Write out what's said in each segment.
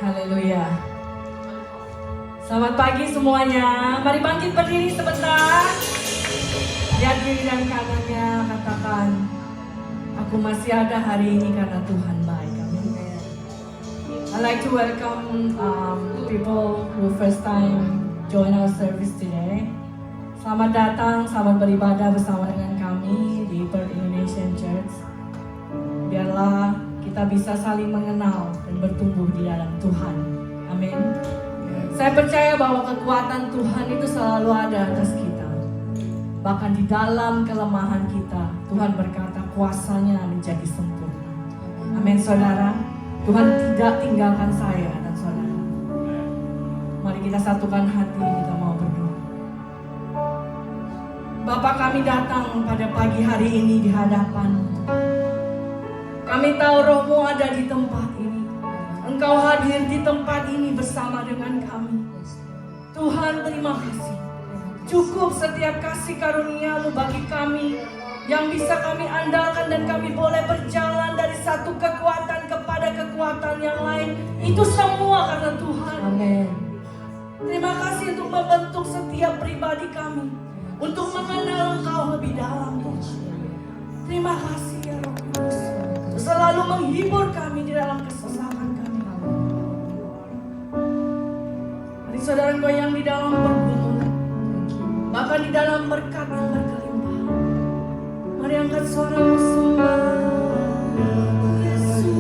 Haleluya. Selamat pagi semuanya. Mari bangkit berdiri sebentar. Lihat kiri dan kanannya, katakan, aku masih ada hari ini karena Tuhan baik. Amin. I'd like to welcome people who first time join our service today. Selamat datang, selamat beribadah bersama dengan kami di Perth Indonesian Church. Biarlah kita bisa saling mengenal dan bertumbuh di dalam Tuhan. Amin. Saya percaya bahwa kekuatan Tuhan itu selalu ada atas kita. Bahkan di dalam kelemahan kita, Tuhan berkata kuasanya menjadi sempurna. Amin saudara. Tuhan tidak tinggalkan saya dan saudara. Mari kita satukan hati, kita mau berdoa. Bapa, kami datang pada pagi hari ini di hadapan-Mu. Kami tahu Roh-Mu ada di tempat ini. Engkau hadir di tempat ini bersama dengan kami. Tuhan, terima kasih. Cukup setiap kasih karunia-Mu bagi kami yang bisa kami andalkan dan kami boleh berjalan dari satu kekuatan kepada kekuatan yang lain. Itu semua karena Tuhan. Amin. Terima kasih untuk membentuk setiap pribadi kami, untuk mengenal Engkau lebih dalam, Tuhan. Terima kasih ya Roh Kudus, selalu menghibur kami di dalam kesesakan kami. Mari saudara yang di dalam pergumulan, bahkan di dalam berkat yang berkelimpahan, mari angkat suaramu sembah Yesus.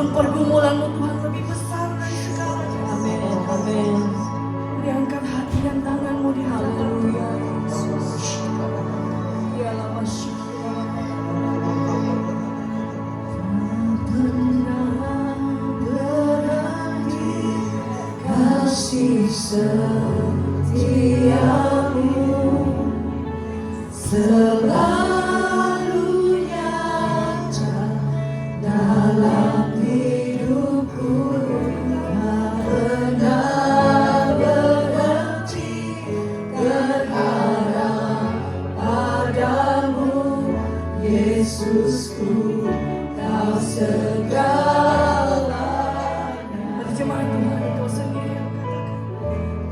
Walaupun pergumulanmu Tuhan lebih besar dari segalanya. Amin. Amin. Diangkat hati dan tanganmu di hadapan Tuhan. Ialah masyarakat. Pernah berhenti kasih setiamu selalu nyata dalam hidupku. Tak pernah berhenti berharap padamu, Yesusku, Kau segalanya. Ada jemaat Tuhan, Kau sendiri yang katakan,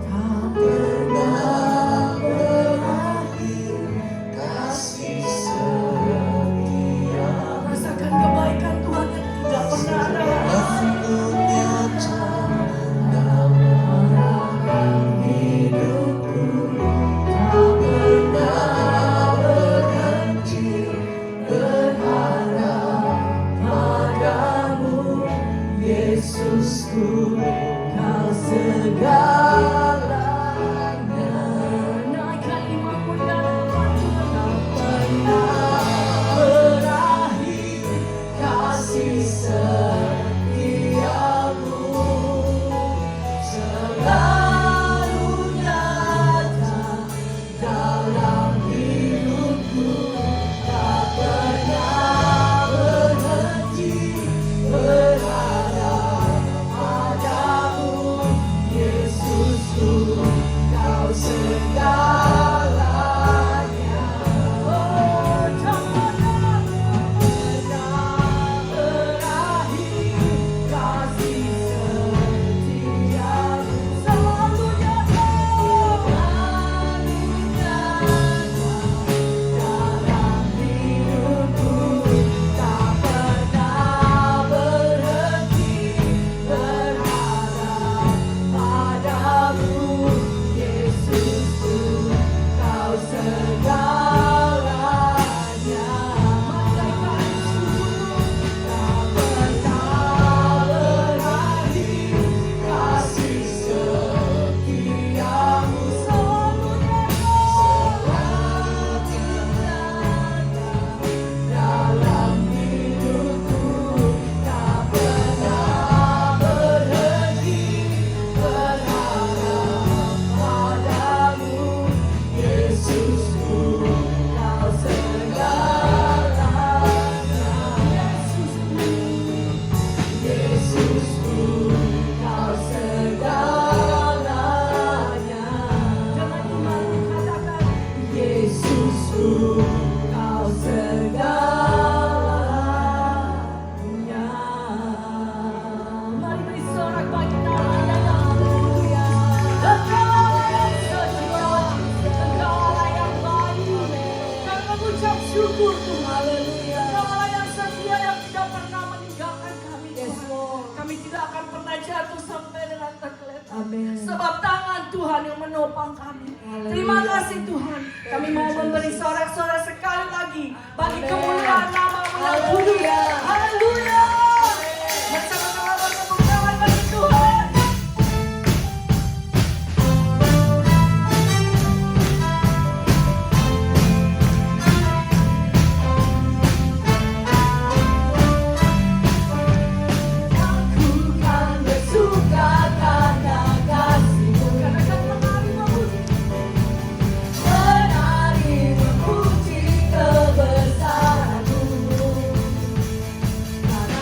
tak pernah berhenti kasih setia. Rasakan kebaikan Tuhan yang tidak pernah ada. Yesusku, Kau segalanya. Naikkan imanmu di hadapan Tuhan. Tak pernah berakhir kasih setiamu, selalu nyata dalam hidupku. Tak pernah berhenti berharap padamu, Yesusku, Kau segalanya. Oh, tak pernah berakhir kasih setiamu, selalu nyata dalam hidupku. Tak pernah berhenti berharap padamu, Yesusku, Kau segalanya. Mandaikan syukur. Tak pernah berakhir kasih setiamu, selalu nyata dalam hidupku. Tak pernah berhenti berharap padamu, Yesusku, Kau segalanya. Yesusku, Kau segalanya. Jangan iman katakan, Yesusku, Kau segalanya. Mari beri sorak bagi nama dan haleluya. Engkaulah yang setia, Engkaulah yang baik. Dan mengucap syukur Tuhan. Haleluya. Engkaulah yang setia yang tidak pernah meninggalkan kami Tuhan. Kami tidak akan pernah jatuh sampai dengan tergeletak. Amin. Sebab tangan Tuhan yang menopang kami. Terima kasih Tuhan. Kami mau memberi sorak-sorak sekali lagi bagi kemuliaan nama-Mu yang kudus. Haleluya. Bersama-sama bertepuk tangan bagi Tuhan. Aku kan bersuka karena kasih-Mu. Katakan menari memuji. Menari memuji kebesaran-Mu. Karena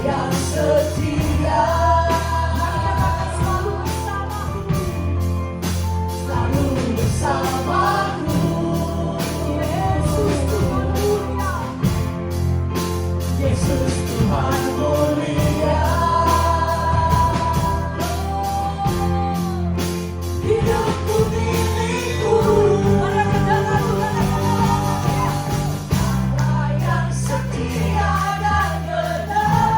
yang setia. Selalu bersamaku. Yesus Tuhan mulia. Hidupku milikku. Allah yang setia dan benar.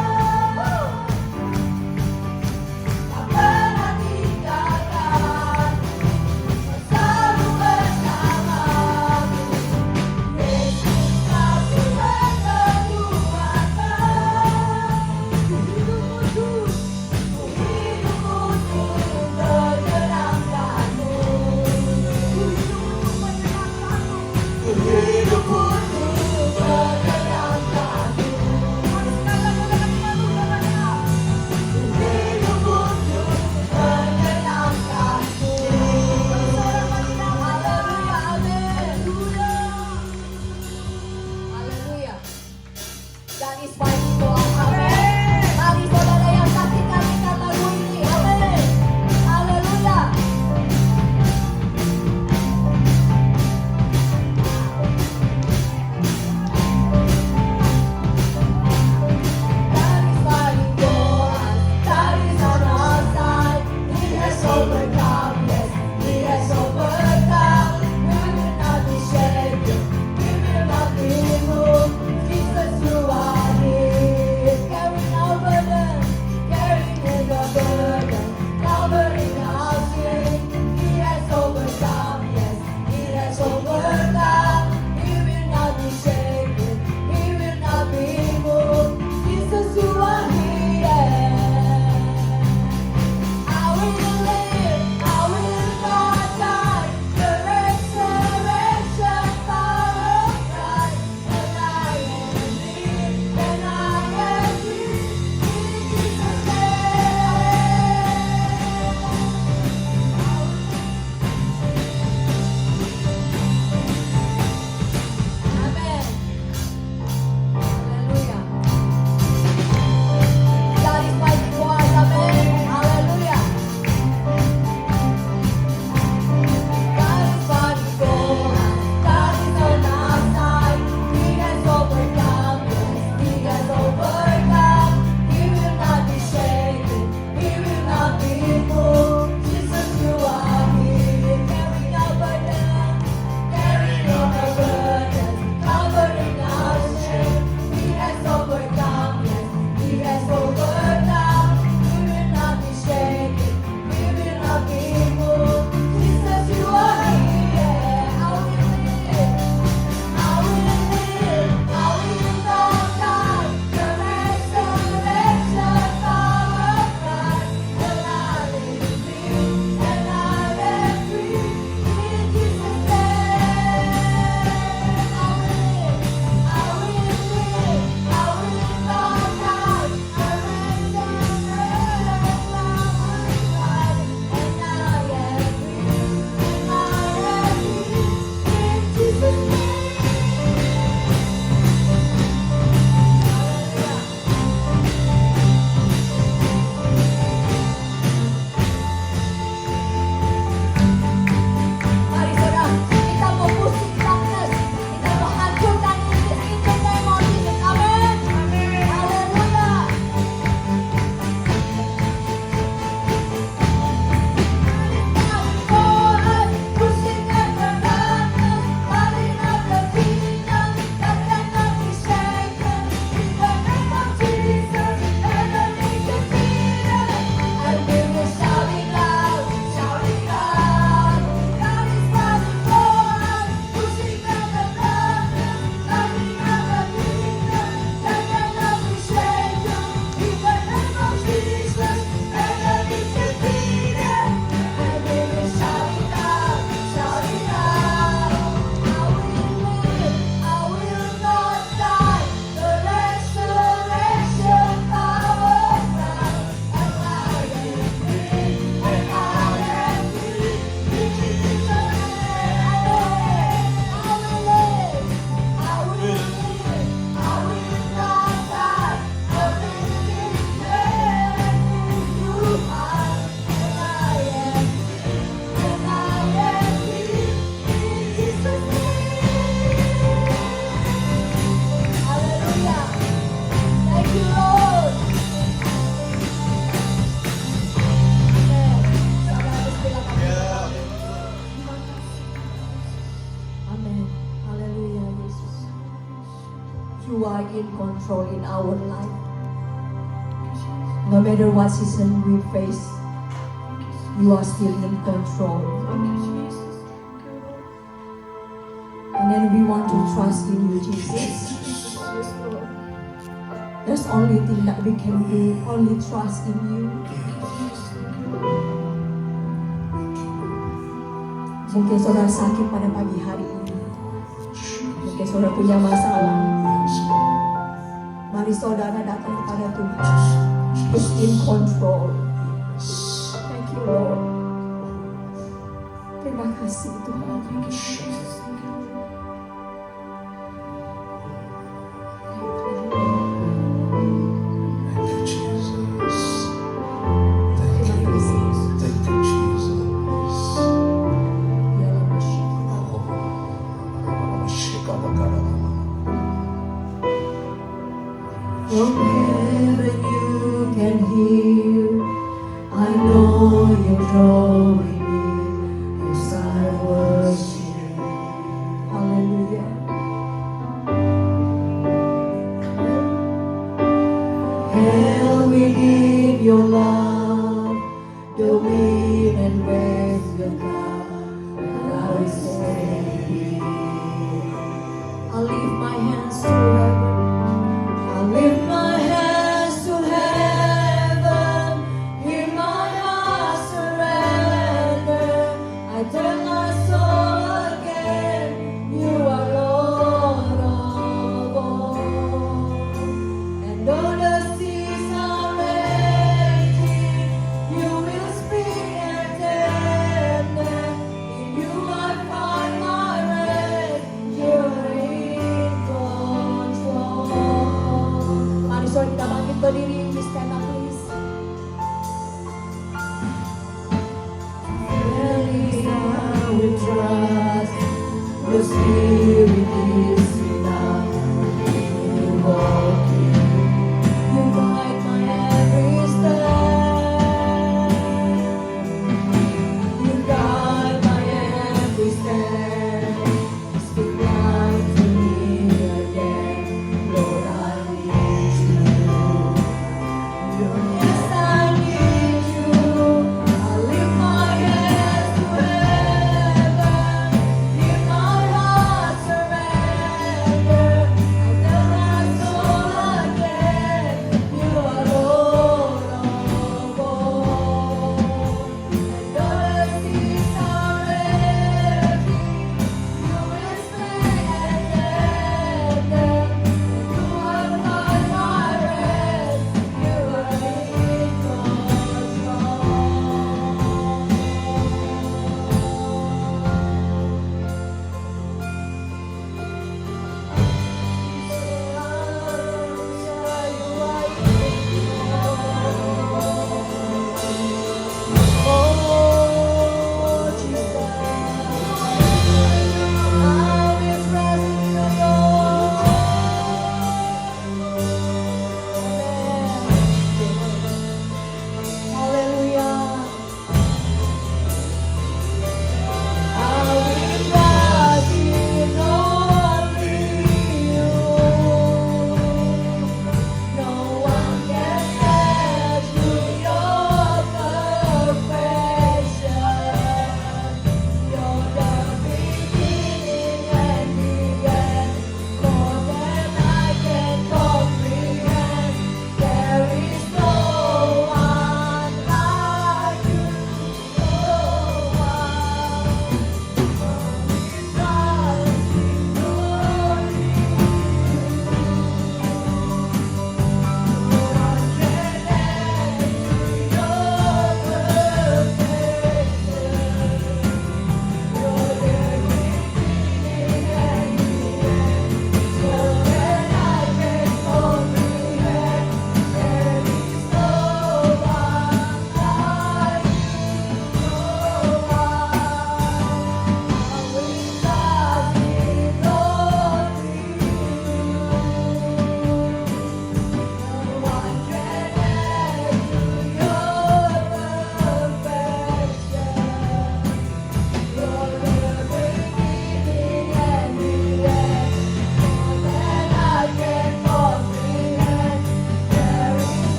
control in our life. No matter what season we face, you are still in control. And then we want to trust in you, Jesus. That's only thing that we can do, only trust in you. Mungkin saudara sakit pada pagi hari ini. Mungkin saudara punya masalah. Mari saudara datang kepada Tuhan. He's in control. Thank you, Lord. Terima kasih Tuhan. From heaven you can hear, I know you're drawing near as I worship. Hallelujah. Held within your love, the wind and waves will come, and I will stay. I lift my hands to heaven. I lift my hands to heaven, hear my heart surrender. I tell my soul again, you are Lord of all. And though the seas are raging, you will speak and tell them, in you I find my rest. You're in control. Mari saudara kita bangkit berdiri, we stand up please. Really I will trust, your spirit is enough. You walk in, you guide my every step. You guide my every step. Speak life to me again, Lord I need you. Yes, I need you. I lift my hands to heaven, hear my heart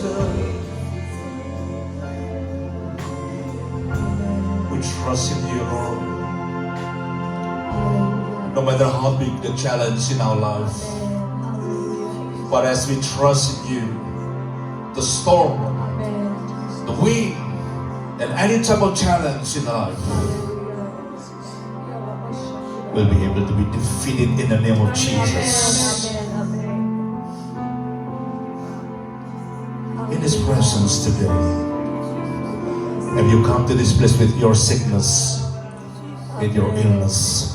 Jesus. We trust in you, Lord. No matter how big the challenge in our life, but as we trust in you, the storm, the wind, and any type of challenge in life will be able to be defeated in the name of Jesus. In His presence today, have you come to this place with your sickness, with your illness?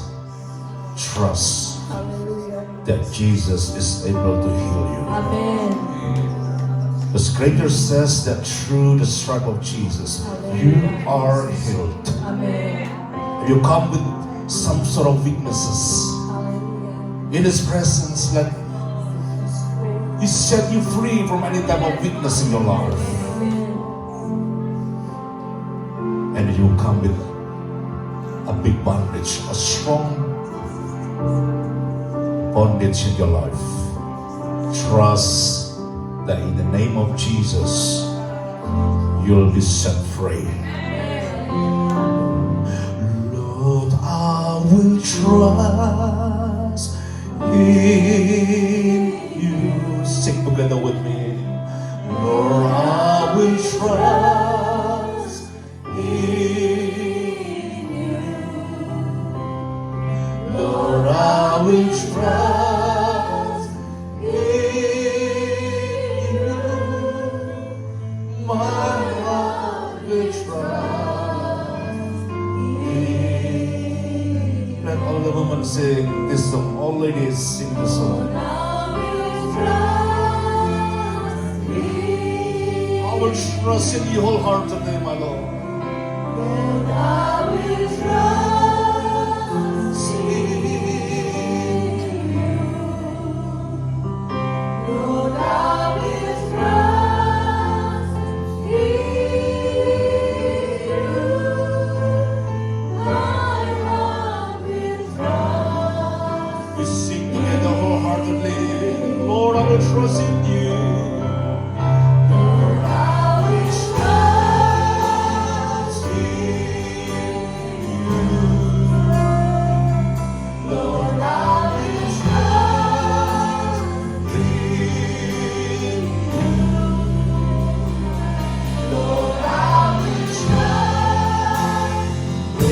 Trust that Jesus is able to heal you. The scripture says that through the stripe of Jesus, you are healed. If you come with some sort of weaknesses, in His presence, let He set you free from any type of weakness in your life. And you come with a big bondage, a strong bondage in your life. Trust that in the name of Jesus, you'll be set free. Lord, I will trust in you. Sing together with me. Lord, I will trust in you. Lord, I will trust in you. My heart will trust in. Let all the women sing this song. All ladies sing the song. I will trust in you wholeheartedly, my Lord. We sing together wholeheartedly. Lord, I will trust in you. Lord, I will trust in you. Lord, I will trust in you. Lord, I will trust in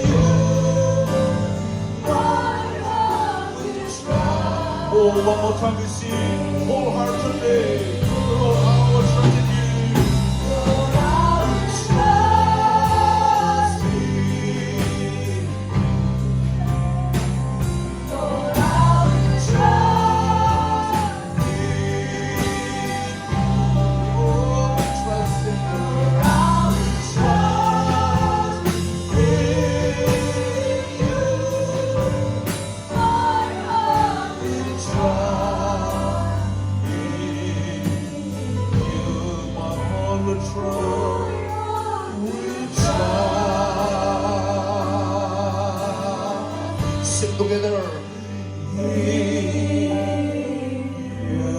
you. Oh, one more time we sing wholeheartedly. Lord, I will trust in you. Lord, I will trust in you. Lord, I will trust in you. Oh, trust in you. Lord, I will trust in you. My heart will trust in you. My heart will trust. Sing together. In you.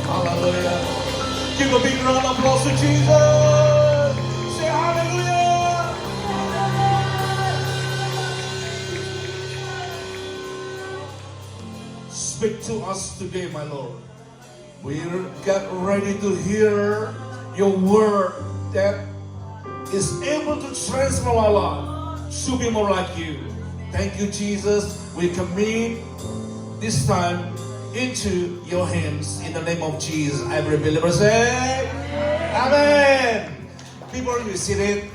Hallelujah. Give a big round of applause to Jesus. Say hallelujah. Speak to us today, my Lord. We get ready to hear your word that is able to transform our life to be more like you. Thank you, Jesus. We commit this time into your hands in the name of Jesus. Every believer say, Amen. Before you sit it,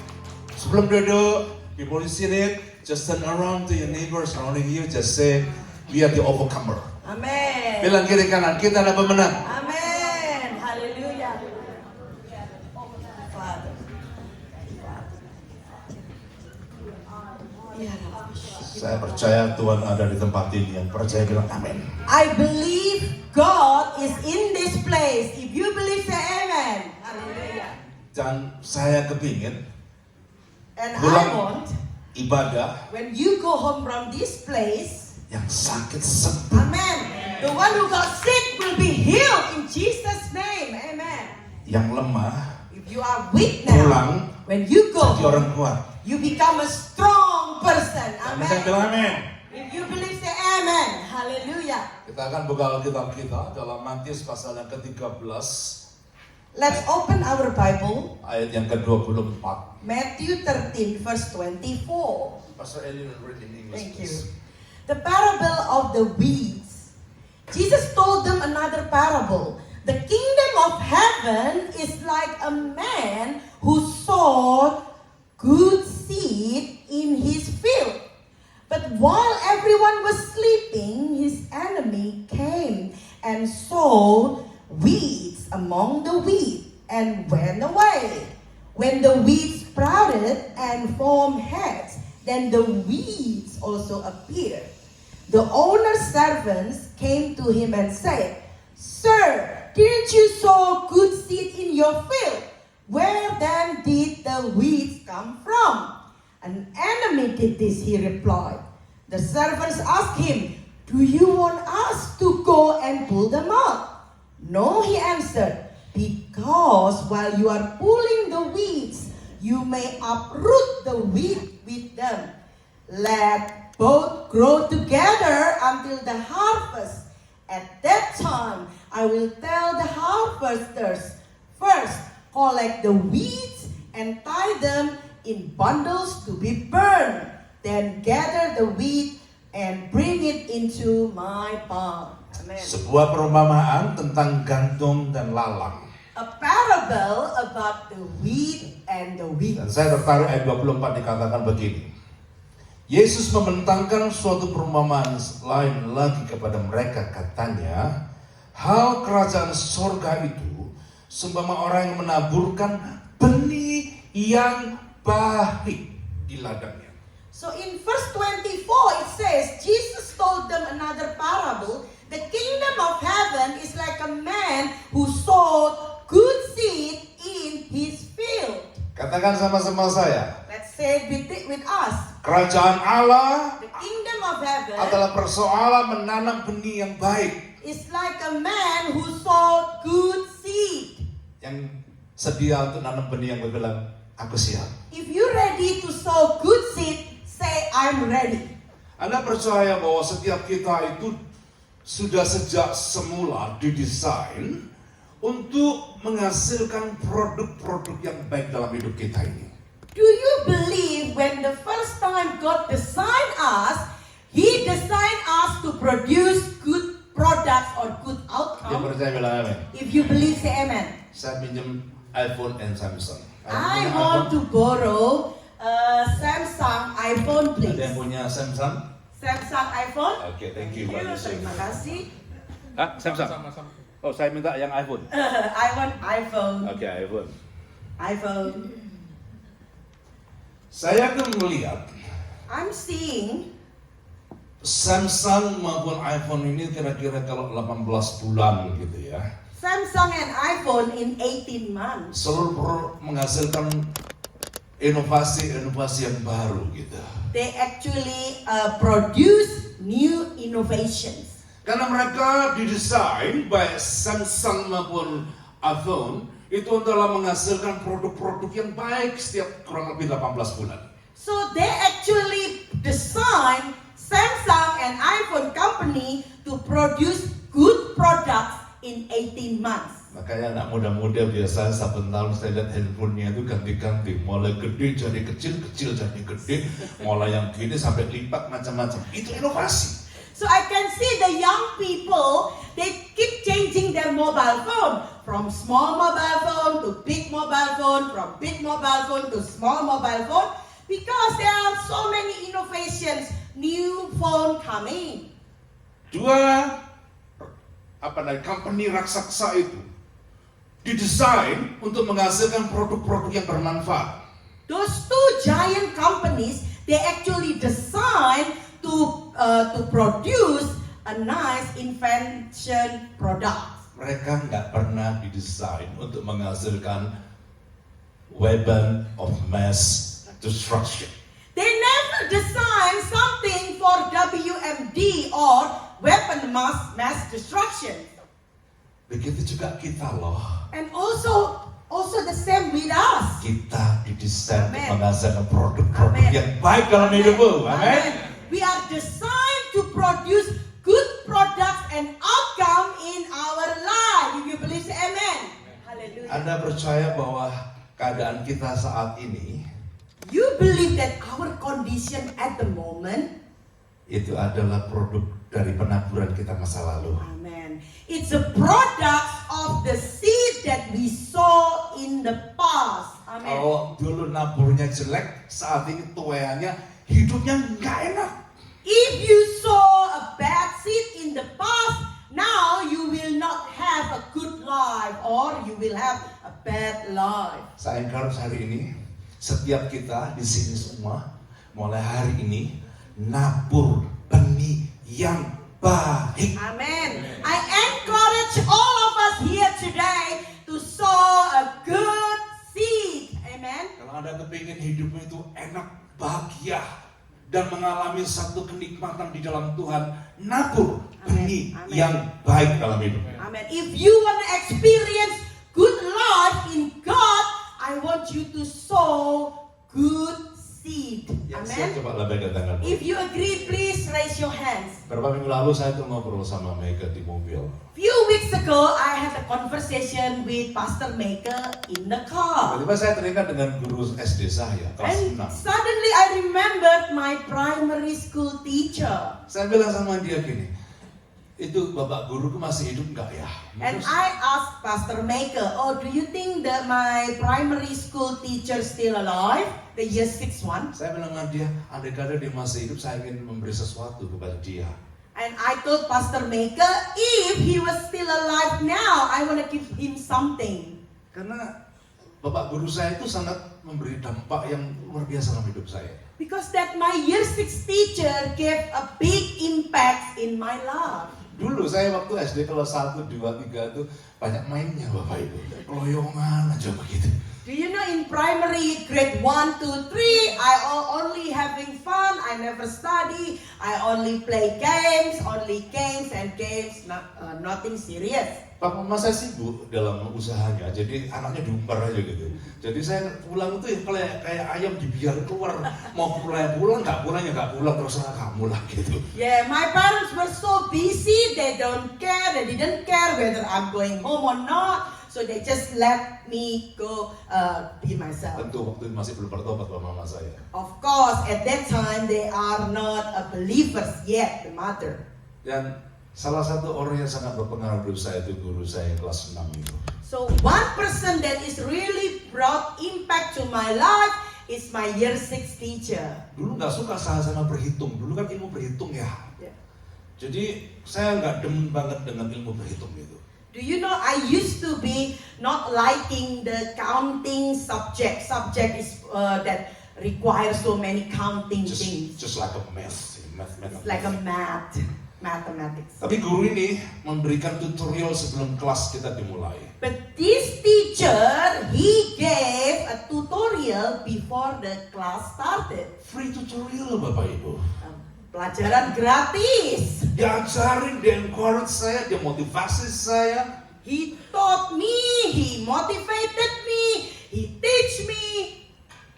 sebelum duduk, before you sit it, just turn around to your neighbor surrounding you. Just say, we are the overcomer. Amen. Bilang kiri kanan, kita adalah pemenang. Amen. Hallelujah. Father. Ya Rabbi. Saya percaya Tuhan ada di tempat ini. Yang percaya bilang amin. I believe God is in this place. If you believe, say amen. Hallelujah. Dan saya kepingin And I pulang want, ibadah when you go home from this place, Yang sakit sembuh. Amen. The one who got sick will be healed in Jesus' name. Amen. Yang lemah If you are weak now, pulang when you jadi go, orang kuat. you become a strong person. Amin. Saya Amen. bilang amin. If you believe, say amen. Hallelujah. Kita akan buka Alkitab kita dalam Matius pasal yang ke-13 Let's open our Bible. ayat yang ke-24. Matthew 13 verse 24. Pastor Eli read in English. Thank you. please. The parable of the weeds. Jesus told them another parable. The kingdom of heaven is like a man who sowed good seed in his field. But while everyone was sleeping, his enemy came and sowed weeds among the wheat and went away. When the weeds sprouted and formed heads, then the weeds also appeared. The owner's servants came to him and said, "Sir, didn't you sow good seed in your field? Where then did the weeds come from?" "An enemy did this," he replied. The servants asked him, "Do you want us to go and pull them out?" "No," he answered, "because while you are pulling the weeds, you may uproot the wheat with them. Let both grow together until the harvest. At that time, I will tell the harvesters, first collect the weeds and tie them in bundles to be burned. Then gather the wheat and bring it into my barn." Amen. Sebuah perumpamaan tentang gandum dan lalang. A parable about the wheat and the wheat. Dan saya tertarik ayat 24 dikatakan begini. Yesus membentangkan suatu perumpamaan lain lagi kepada mereka, katanya, hal kerajaan sorga itu seumpama orang yang menaburkan benih yang baik di ladangnya. So in verse 24 it says, Jesus told them another parable. The kingdom of heaven is like a man who sowed good seed in his field. Katakan sama-sama saya, Let's say it with us. kerajaan Allah The kingdom of heaven adalah persoalan menanam benih yang baik, is like a man who sowed good seed. yang sedia untuk nanam benih yang berbilang, aku siap. If you're ready to sow good seed, say I'm ready. Anda percaya bahwa setiap kita itu sudah sejak semula didesain untuk menghasilkan produk-produk yang baik dalam hidup kita ini? Do you believe when the first time God designed us, He designed us to produce good products or good Yang outcome? percaya bilang amin. If you believe, say amen. Saya pinjam iPhone and Samsung. I want to borrow a Samsung iPhone, Ada yang please. punya Samsung? Samsung iPhone. Oke, thank you. Terima kasih. Ah, Samsung. Oh, saya minta yang iPhone. I want iPhone. Oke, iPhone. iPhone. Saya akan melihat I'm seeing Samsung maupun iPhone ini kira-kira kalau 18 bulan gitu ya. Samsung and iPhone in 18 months. Selalu menghasilkan inovasi-inovasi yang baru gitu. They actually produce new innovations. Karena mereka didesain baik Samsung maupun iPhone itu adalah menghasilkan produk-produk yang baik setiap kurang lebih 18 bulan. So they actually design Samsung and iPhone company to produce good products in 18 months. Makanya anak muda-muda biasa satu tahun saya lihat handphonenya itu ganti-ganti, mulai gede jadi kecil, kecil jadi gede, mulai yang gini sampai lipat macam-macam. Itu inovasi. So I can see the young people, they keep changing their mobile phone from small mobile phone to big mobile phone, from big mobile phone to small mobile phone, because there are so many innovations, new phone coming. Dua company raksasa itu didesain untuk menghasilkan produk-produk yang bermanfaat. Those two giant companies, they actually design to produce a nice invention product. Mereka nggak pernah didesain untuk menghasilkan weapon of mass destruction. They never design something for for WMD or weapon mass destruction. Begitu juga kita loh. And also the same with us. Kita didesain Amen. untuk menghasilkan produk-produk Amen. yang baik dalam hidupmu. Amin. We are designed to produce good products and outcome in our life. If you believe, say amen. Hallelujah. Anda percaya bahwa keadaan kita saat ini You believe that our condition at the moment, itu adalah produk dari penaburan kita masa lalu. amen, it's a product of the seed that we sow in the past. Amen. Kalau dulu naburnya jelek, saat ini tuaiannya hidupnya nggak enak. If you sow a bad seed in the past, now you will not have a good life or you will have a bad life. Saya encourage hari ini, setiap kita di sini semua, mulai hari ini, nabur benih yang baik. Amen. I encourage all of us here today to sow a good seed. Amen. Kalau Anda kepingin hidupmu itu enak, bahagia, dan mengalami satu kenikmatan di dalam Tuhan, nabur benih Amen. yang baik dalam hidup. Amen. If you want to experience good life in God, I want you to sow good seed. Yang siap Amen. coba lambaikan tangan. If you agree, please raise your hands. Beberapa minggu lalu saya tuh ngobrol sama Mega di mobil. Few weeks ago, I had a conversation with Pastor Maker in the car. Tiba-tiba saya teringat dengan guru SD saya, kelas And 6. suddenly I remembered my primary school teacher. Saya bilang sama dia gini, itu bapak guruku masih hidup nggak ya? And Terus, I asked Pastor Maker, oh, do you think that my primary school teacher still alive? The year 6 one. saya bilang sama dia, andai kata dia masih hidup, saya ingin memberi sesuatu kepada dia. And I told Pastor Maker, if he was still alive now, I want to give him something. Karena bapak guru saya itu sangat memberi dampak yang luar biasa dalam hidup saya. Because that my year 6 teacher gave a big impact in my life. Dulu saya waktu SD kelas 1, 2, 3 itu banyak mainnya bapak ibu. Keloyongan aja begitu. Do you know in primary grade 1, 2, 3, I only having fun, I never study, I only play games and games, nothing serious. Papa mama saya sibuk dalam usahanya, jadi anaknya diumbar aja gitu. Jadi saya pulang itu ya kayak ayam dibiarin keluar, mau pulang nggak pulang ya nggak pulang, terserah kamu lah gitu. Yeah, my parents were so busy, they didn't care whether I'm going home or not, so they just let me go be myself. Tentu waktu itu masih belum bertobat sama mama saya. Of course, at that time they are not a believers yet, the mother. Dan salah satu orang yang sangat berpengaruh hidup saya itu guru saya kelas 6 itu. So one person that is really brought impact to my life is my year 6 teacher. Dulu nggak suka saya sama berhitung, dulu kan ilmu berhitung ya. Yeah. Jadi saya nggak demen banget dengan ilmu berhitung itu. Do you know I used to be not liking the counting subject. Subject is that requires so many counting things. Just like a math. It's like a mathematics. Tapi guru ini memberikan tutorial sebelum kelas kita dimulai. But this teacher, he gave a tutorial before the class started. Free tutorial Bapak Ibu. Pelajaran gratis. Diajarin, dia encourage saya, dia motivasi saya. He taught me, he motivated me, he teach me.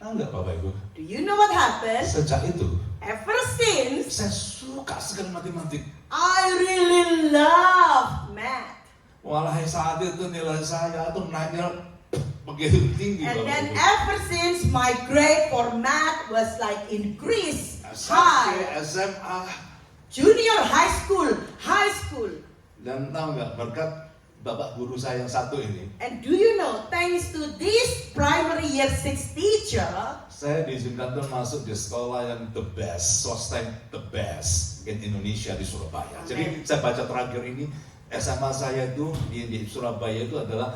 Tahu nggak Bapak Ibu? Do you know what happened? Sejak itu, Ever since, saya suka sekali matematik. I really love math. Walai saat itu nilai saya tuh naiknya begitu tinggi And Bapak then Ibu. ever since my grade for math was like increased SMP, high. SMA. Junior high school. Dan tahu nggak berkat Bapak guru saya yang satu ini, And do you know, thanks to this primary year 6 teacher, saya diizinkan tuh masuk di sekolah yang the best, swasta yang the best in Indonesia di Surabaya. Amen. Jadi saya baca terakhir ini SMA saya itu di Surabaya itu adalah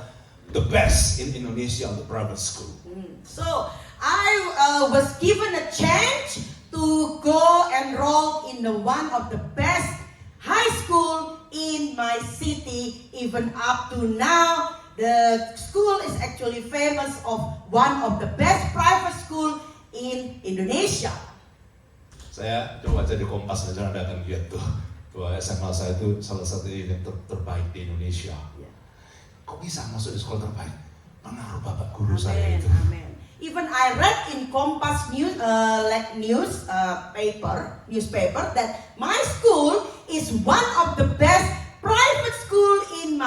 the best in Indonesia untuk private school. so I was given a chance to go enroll in the one of the best high school in my city. Even up to now, the school is actually famous of one of the best private school in Indonesia. Saya coba baca di Kompas aja, Anda akan lihat tuh bahwa SMA saya itu salah satu yang terbaik di Indonesia. Kok bisa masuk di sekolah terbaik? Pengaruh bapak guru saya itu. Amen. Even I read in Kompas newspaper that my school is one of the best private school in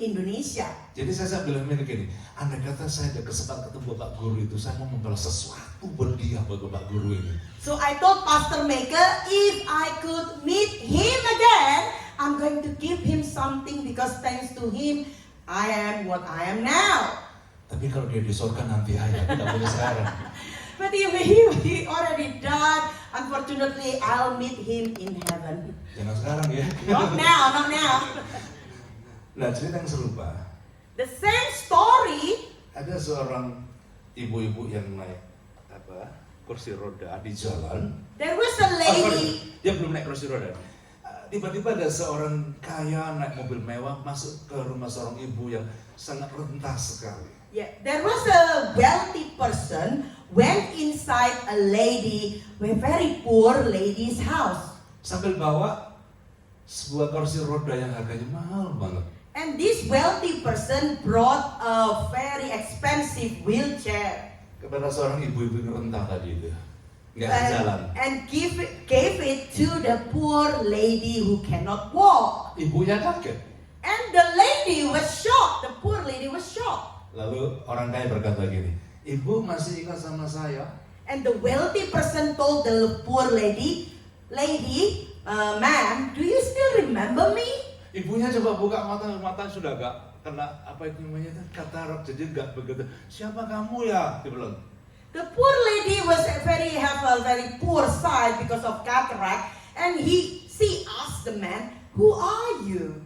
Indonesia. Jadi saya bilang gini, andai kata saya ada kesempatan ketemu bapak guru itu, saya mau membalas sesuatu buat dia, buat bapak guru ini. So I told Pastor Maker, if I could meet him again, I'm going to give him something because thanks to him, I am what I am now. Tapi kalau dia di surga nanti aja, tidak boleh sekarang. But he already died. Unfortunately, I'll meet him in heaven. Jangan sekarang ya. Not now. Nah, cerita yang serupa. The same story. Ada seorang ibu-ibu yang naik kursi roda di jalan. There was a lady. Dia belum naik kursi roda. Tiba-tiba ada seorang kaya naik mobil mewah masuk ke rumah seorang ibu yang sangat rentas sekali. Yeah, there was a wealthy person went inside a very poor lady's house. Sambil bawa sebuah kursi roda yang harganya mahal banget. And this wealthy person brought a very expensive wheelchair. Kepada seorang ibu-ibu yang rentah tadi itu. Nggak bisa jalan. And gave it to the poor lady who cannot walk. Ibunya kaget. And the lady was shocked. The poor lady was shocked. Lalu orang kaya berkata gini, ibu masih ingat sama saya? And the wealthy person told the poor lady, ma'am, do you still remember me? Ibunya coba buka mata sudah gak kena apa itu namanya katarak, jadi gak begitu. Siapa kamu ya? Dia bilang. The poor lady have a very poor sight because of cataract, and she asked the man, who are you?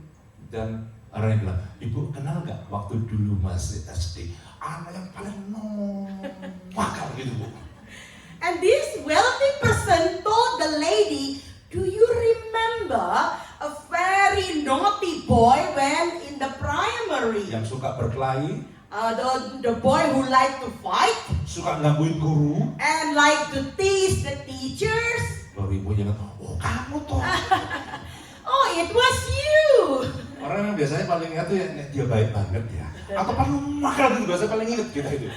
Dan orang yang bilang, ibu kenal gak waktu dulu masih SD? Anak yang paling makar gitu bu. And this wealthy person told the lady, do you remember a very naughty boy when in the primary? Yang suka berkelahi, The boy who liked to fight suka gangguin guru. and liked to tease the teachers. Lalu ibunya bilang, oh kamu toh. Oh, it was you. Orang yang biasanya paling ingat tuh ya dia baik banget ya. Atau paling makar gitu, biasanya paling ingat kita itu.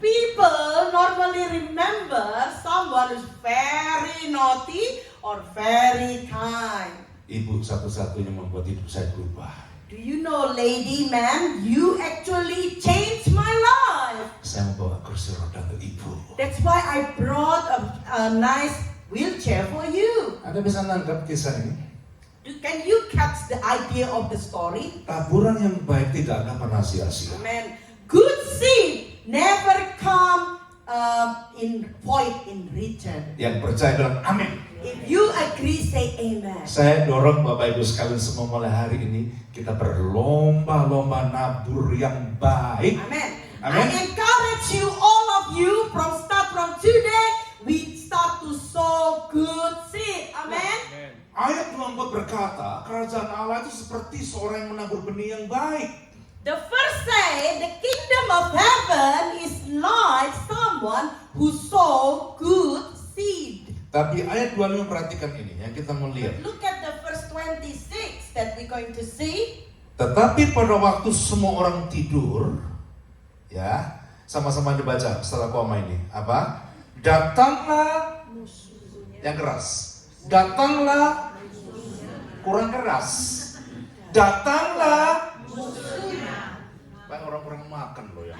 People normally remember someone who's very naughty or very kind. Ibu satu-satunya membuat hidup saya berubah. Do you know, lady, ma'am, you actually changed my life. Saya membawa kursi roda untuk ibu. That's why I brought a nice wheelchair for you. Anda bisa nangkap kisah ini? Can you catch the idea of the story? Taburan yang baik tidak akan pernah sia-sia. Amen. Good seed never come in void in return. Yang percaya bilang amin. If you agree, say amen. Saya dorong Bapak Ibu sekalian semua mulai hari ini kita berlomba-lomba nabur yang baik. Amen. Amen. I encourage you, all of you, from today, we start to sow good seed. Amen. Ayat 24 berkata, kerajaan Allah itu seperti seorang yang menabur benih yang baik. The first say, the kingdom of heaven is like someone who sow good seed. Tapi ayat 25 perhatikan ini yang kita mau lihat. Look at the verse 26 that we're going to see. Tetapi pada waktu semua orang tidur, ya, sama-sama dibaca setelah koma ini. Apa? Datanglah yang keras. Datanglah kurang keras. Datanglah. Pak orang-orang makan loh ya.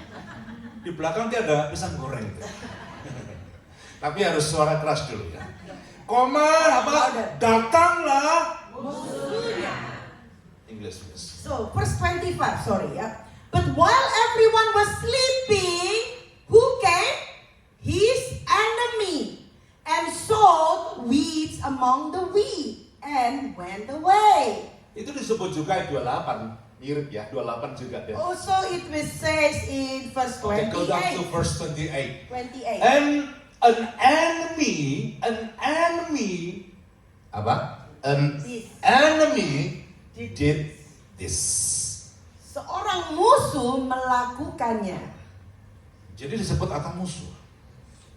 Di belakang dia ada pisang goreng. Tapi harus suara keras dulu ya. Koma apa? Datanglah. English please. So, verse 25, sorry. But while everyone was sleeping, who came? His enemy, and sowed weeds among the wheat, and went away. Itu disebut juga ayat 28. Mirip ya, 28 juga deh. Also, it was says in verse Okay, go down to 28. verse 28. 28. And an enemy, apa? An This. enemy did this. Seorang musuh melakukannya. Jadi disebut kata musuh.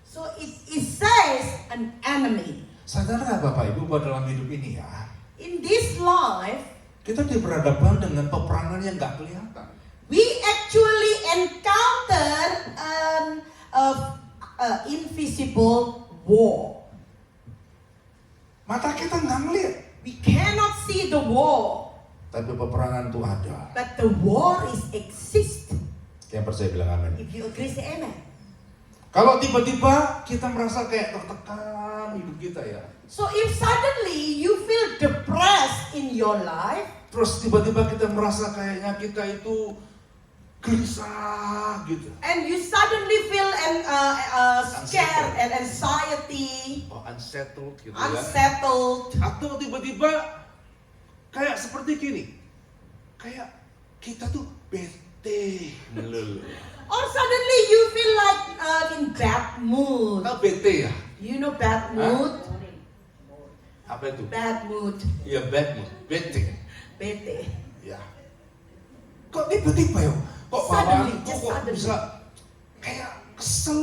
So it says an enemy. Sadar nggak Bapak Ibu bahwa dalam hidup ini ya, In this life, kita diperhadapkan dengan peperangan yang nggak kelihatan. we actually encounter an invisible war. Mata kita nggak ngeliat, We cannot see the war, tapi peperangan itu ada. but the war is exist. Yang percaya bilang amin. If you agree, say amen. Kalau tiba-tiba kita merasa kayak tertekan hidup kita ya, So if suddenly you feel depressed in your life, terus tiba-tiba kita merasa kayaknya kita itu gelisah gitu, and you suddenly feel scared and anxiety, unsettled gitu ya, unsettled, atau tiba-tiba kayak seperti gini, kayak kita tuh bete melulu. or suddenly you feel like in bad mood. Tahu bete ya? You know bad mood? Apa itu? Bad mood. Ya bad mood, bete. Bete. Ya. Kok tiba-tiba ya? Kok Suddenly, bawaan just kok suddenly. bisa kayak kesel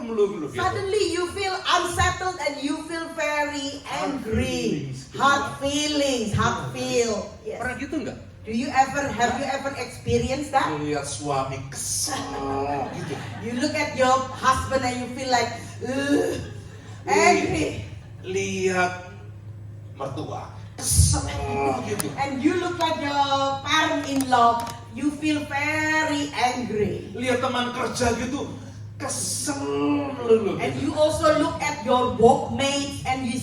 melulu gitu. Suddenly you feel unsettled and you feel very angry. Hard feelings, hard feel. Yes. Pernah gitu nggak? Have you ever experienced that? Lihat suami kesel gitu. You look at your husband and you feel like angry. Lihat mertua kesel gitu. And you look like your parent-in-law, you feel very angry. Lihat teman kerja gitu kesel melulu. And Gitu. you also look at your workmates and you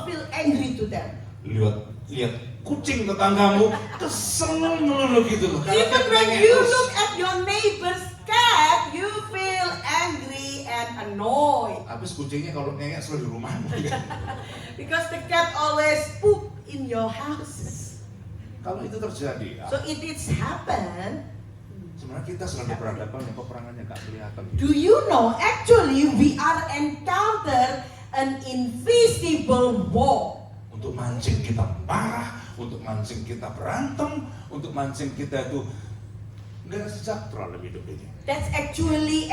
feel angry to them. Lihat kucing tetanggamu kesel melulu gitu loh. Karena Even dia when pengen you terus. look at your neighbor's cat, you feel angry and annoyed. Habis kucingnya kalau ngeyek selalu di rumahmu. Because the cat always poop in your house. Kalau itu terjadi ya, So it is happen. sebenarnya kita selalu berhadapan dengan peperangan yang gak kelihatan. Do you know actually we are encounter an invisible war. Untuk mancing kita marah, untuk mancing kita berantem, untuk mancing kita itu nggak sejahtera dalam hidup ini. That's actually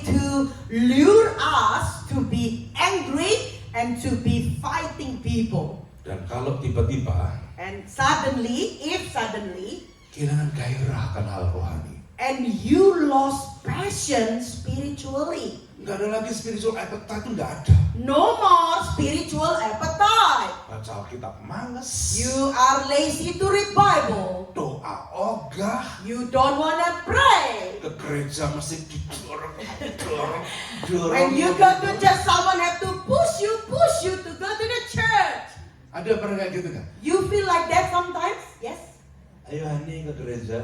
to lure us to be angry and to be fighting people. Dan kalau tiba-tiba And suddenly kehilangan gairah akan hal rohani, and you lost passion spiritually. nggak ada lagi spiritual appetite, itu nggak ada. No more spiritual appetite. Baca Alkitab males, You are lazy to read Bible. doa ogah, You don't wanna pray. ke gereja mesti didorong. When you go to church, someone have to push you to go to the church. Ada pernah kayak gitu kan? You feel like that sometimes? Yes. Ayo honey ke gereja.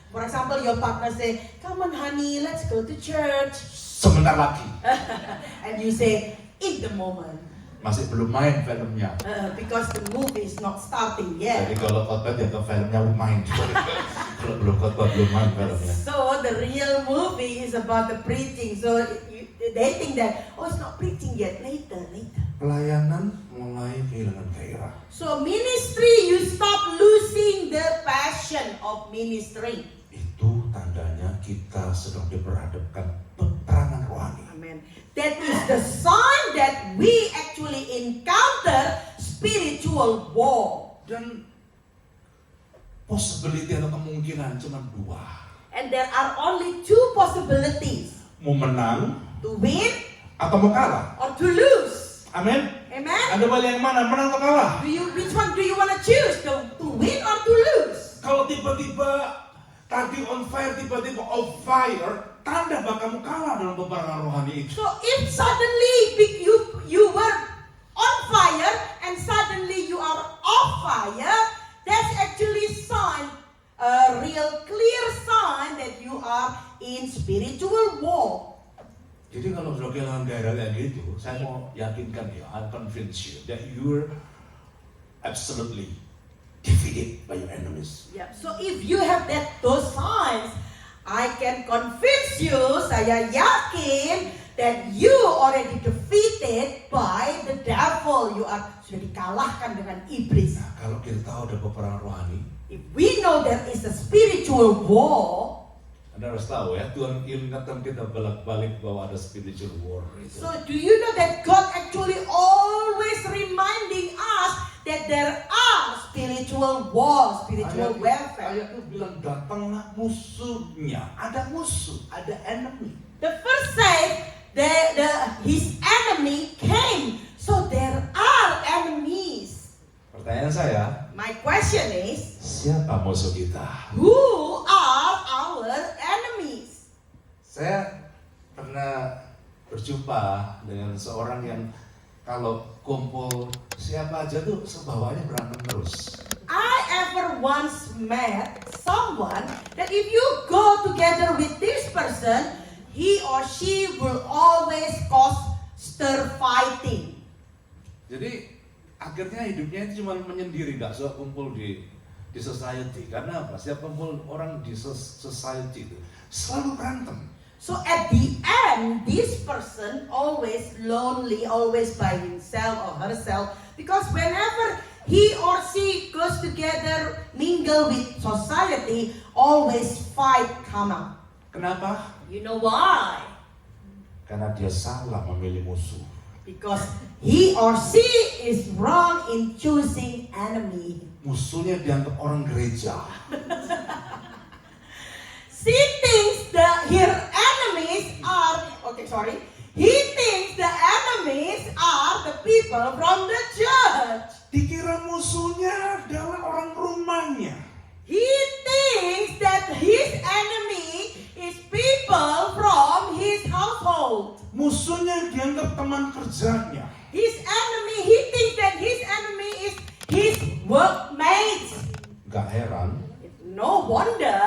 For example, your partner say, "Come on, honey, let's go to church," Sebentar lagi, and you say, "In the moment," masih belum main filmnya. because the movie is not starting yet. Jadi kalau khotbah ya ke filmnya main. Kalau belum khotbah belum main filmnya. So the real movie is about the preaching. So they think that, oh, it's not preaching yet. Later. Pelayanan mulai kehilangan gairah. So ministry, you stop losing the passion of ministry. Itu tandanya kita sedang diperhadapkan peperangan rohani. Amen. That is the sign that we actually encounter spiritual war. Dan possibility atau kemungkinan cuma dua. And there are only two possibilities. Mau menang To win atau mau kalah. or to lose. Amin. Amen. Anda pilih yang mana? Menang atau kalah? Which one do you want to choose? To win or to lose? Kalau tiba-tiba tadi on fire, tiba-tiba off fire, tanda bahwa kamu kalah dalam peperangan rohani itu. So if suddenly you were on fire and suddenly you are off fire, that's actually sign, a real clear sign that you are in spiritual war. Jadi kalau sudah kehilangan gairah kayak gitu, saya mau yakinkan ya, I'll convince you that you're absolutely defeated by your enemies. Yeah. So if you have those signs, I can convince you, saya yakin that you already defeated by the devil. You are sudah dikalahkan dengan iblis. Nah, kalau kita tahu ada peperangan rohani, If we know there is a spiritual war, Anda harus tahu ya, Tuhan ingatkan kita balik-balik bahwa ada spiritual war itu. So do you know that God actually always reminding us that there are spiritual war, spiritual warfare. Ayat itu bilang datanglah musuhnya, ada musuh, ada enemy. The first said his enemy came, so there are enemies. Pertanyaan saya, My question is, siapa musuh kita? who are our enemies? Saya pernah berjumpa dengan seorang yang kalau kumpul siapa aja tuh sebawanya berantem terus. I ever once met someone that if you go together with this person, he or she will always cause stir fighting. Jadi akhirnya hidupnya itu cuma menyendiri, nggak suka kumpul di society. Karena apa? Setiap kumpul orang di society itu selalu berantem. So at the end, this person always lonely, always by himself or herself, because whenever he or she goes together, mingle with society, always fight come out. Kenapa? You know why? Karena dia salah memilih musuh. Because he or she is wrong in choosing enemy. Musuhnya dianggap orang gereja. She thinks her enemies are, he thinks the enemies are the people from the church. Dikira musuhnya adalah orang rumahnya. He thinks that his enemy is people from his household. Musuhnya dianggap teman kerjanya. He thinks that his enemy is his workmates. Gak heran, No wonder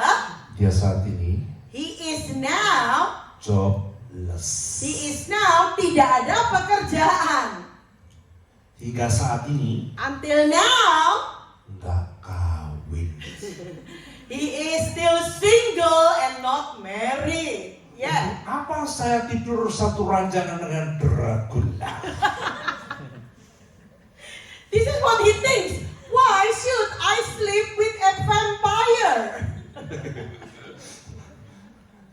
dia saat ini he is now jobless. tidak ada pekerjaan. Hingga saat ini Until now, nggak kawin. he is still single and not married. Yeah. Apa saya tidur satu ranjangan dengan Dracula? This is what he thinks. Why should I sleep with a vampire?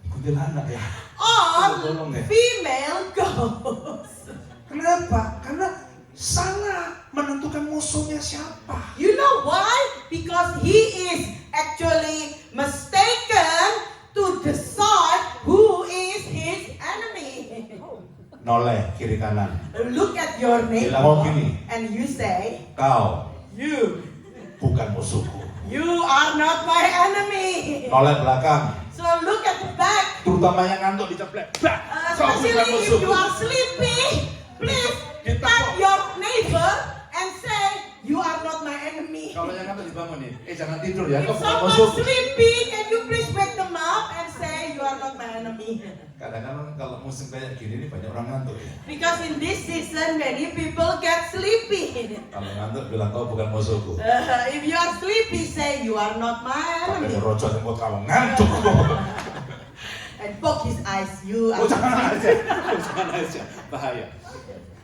Kuntilanak ya. Or female ghost? Kenapa? Karena salah menentukan musuhnya siapa. You know why? Because he is actually mistaken to decide who is his enemy. Noleh kiri kanan. Look at your neighbor Bilang gini, and you say, kau you bukan musuhku. are not my enemy. Noleh belakang, So look at the back. terutama yang ngantuk diceplek. Kau bukan Especially if musuhku. you are sleepy, please tap your neighbor and say, you are not my enemy. Kalau yang ngantuk dibangun nih, jangan tidur ya, If kau bukan someone musuhku. sleepy, can you please wake them up and say, you are not my enemy? Kadang-kadang kalau musim kayak gini nih banyak orang ngantuk ya. Because in this season, many people get sleepy. Kalau ngantuk bilang kau bukan musuhku. If you are sleepy, say, you are not my Pakai enemy. rojok jemput kamu ngantuk. And poke his eyes, you are Oh, jangan aja, bahaya.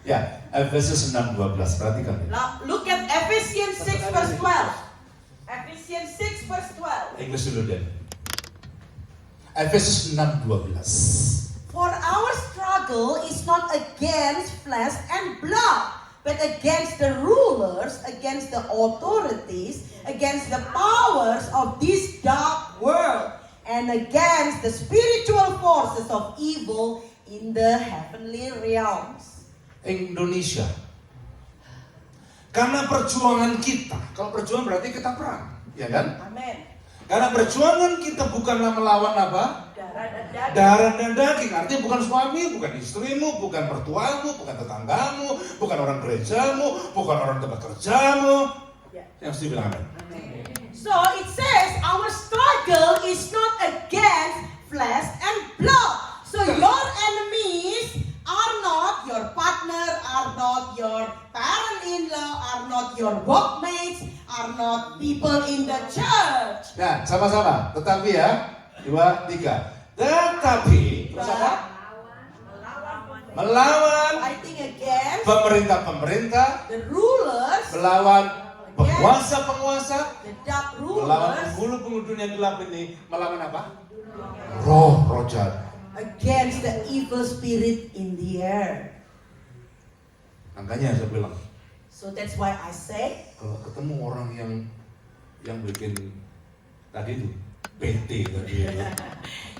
Ya, Efesus 6:12, perhatikan ini. Now look at Ephesians 6 verse 12. Ephesians 6 verse 12. Inggris dulu deh. Efesus 6:12. For our struggle is not against flesh and blood, but against the rulers, against the authorities, against the powers of this dark world, and against the spiritual forces of evil in the heavenly realms. Indonesia. Karena perjuangan kita, kalau perjuangan berarti kita perang, ya kan? Amen. Karena perjuangan kita bukanlah melawan apa? Darah dan daging. Darah dan daging, artinya bukan suami, bukan istrimu, bukan mertuamu, bukan tetanggamu, bukan orang gerejamu, bukan orang tempat kerjamu. Ya. Yang mesti bilang amin. So it says our struggle is not against flesh and blood. So your enemies are not your partner, are not your parent-in-law, are not your workmates, are not people in the church. Nah, sama-sama. Tetapi ya, 2, 3. Tetapi melawan Fighting against pemerintah-pemerintah, the rulers, melawan Penguasa-penguasa the dark melawan rulers, penghulu-penghulu dunia gelap ini, melawan apa? Roh jahat. against the evil spirit in the air. Makanya saya bilang, So that's why I say, kalau ketemu orang yang bikin tadi itu PT tadi itu,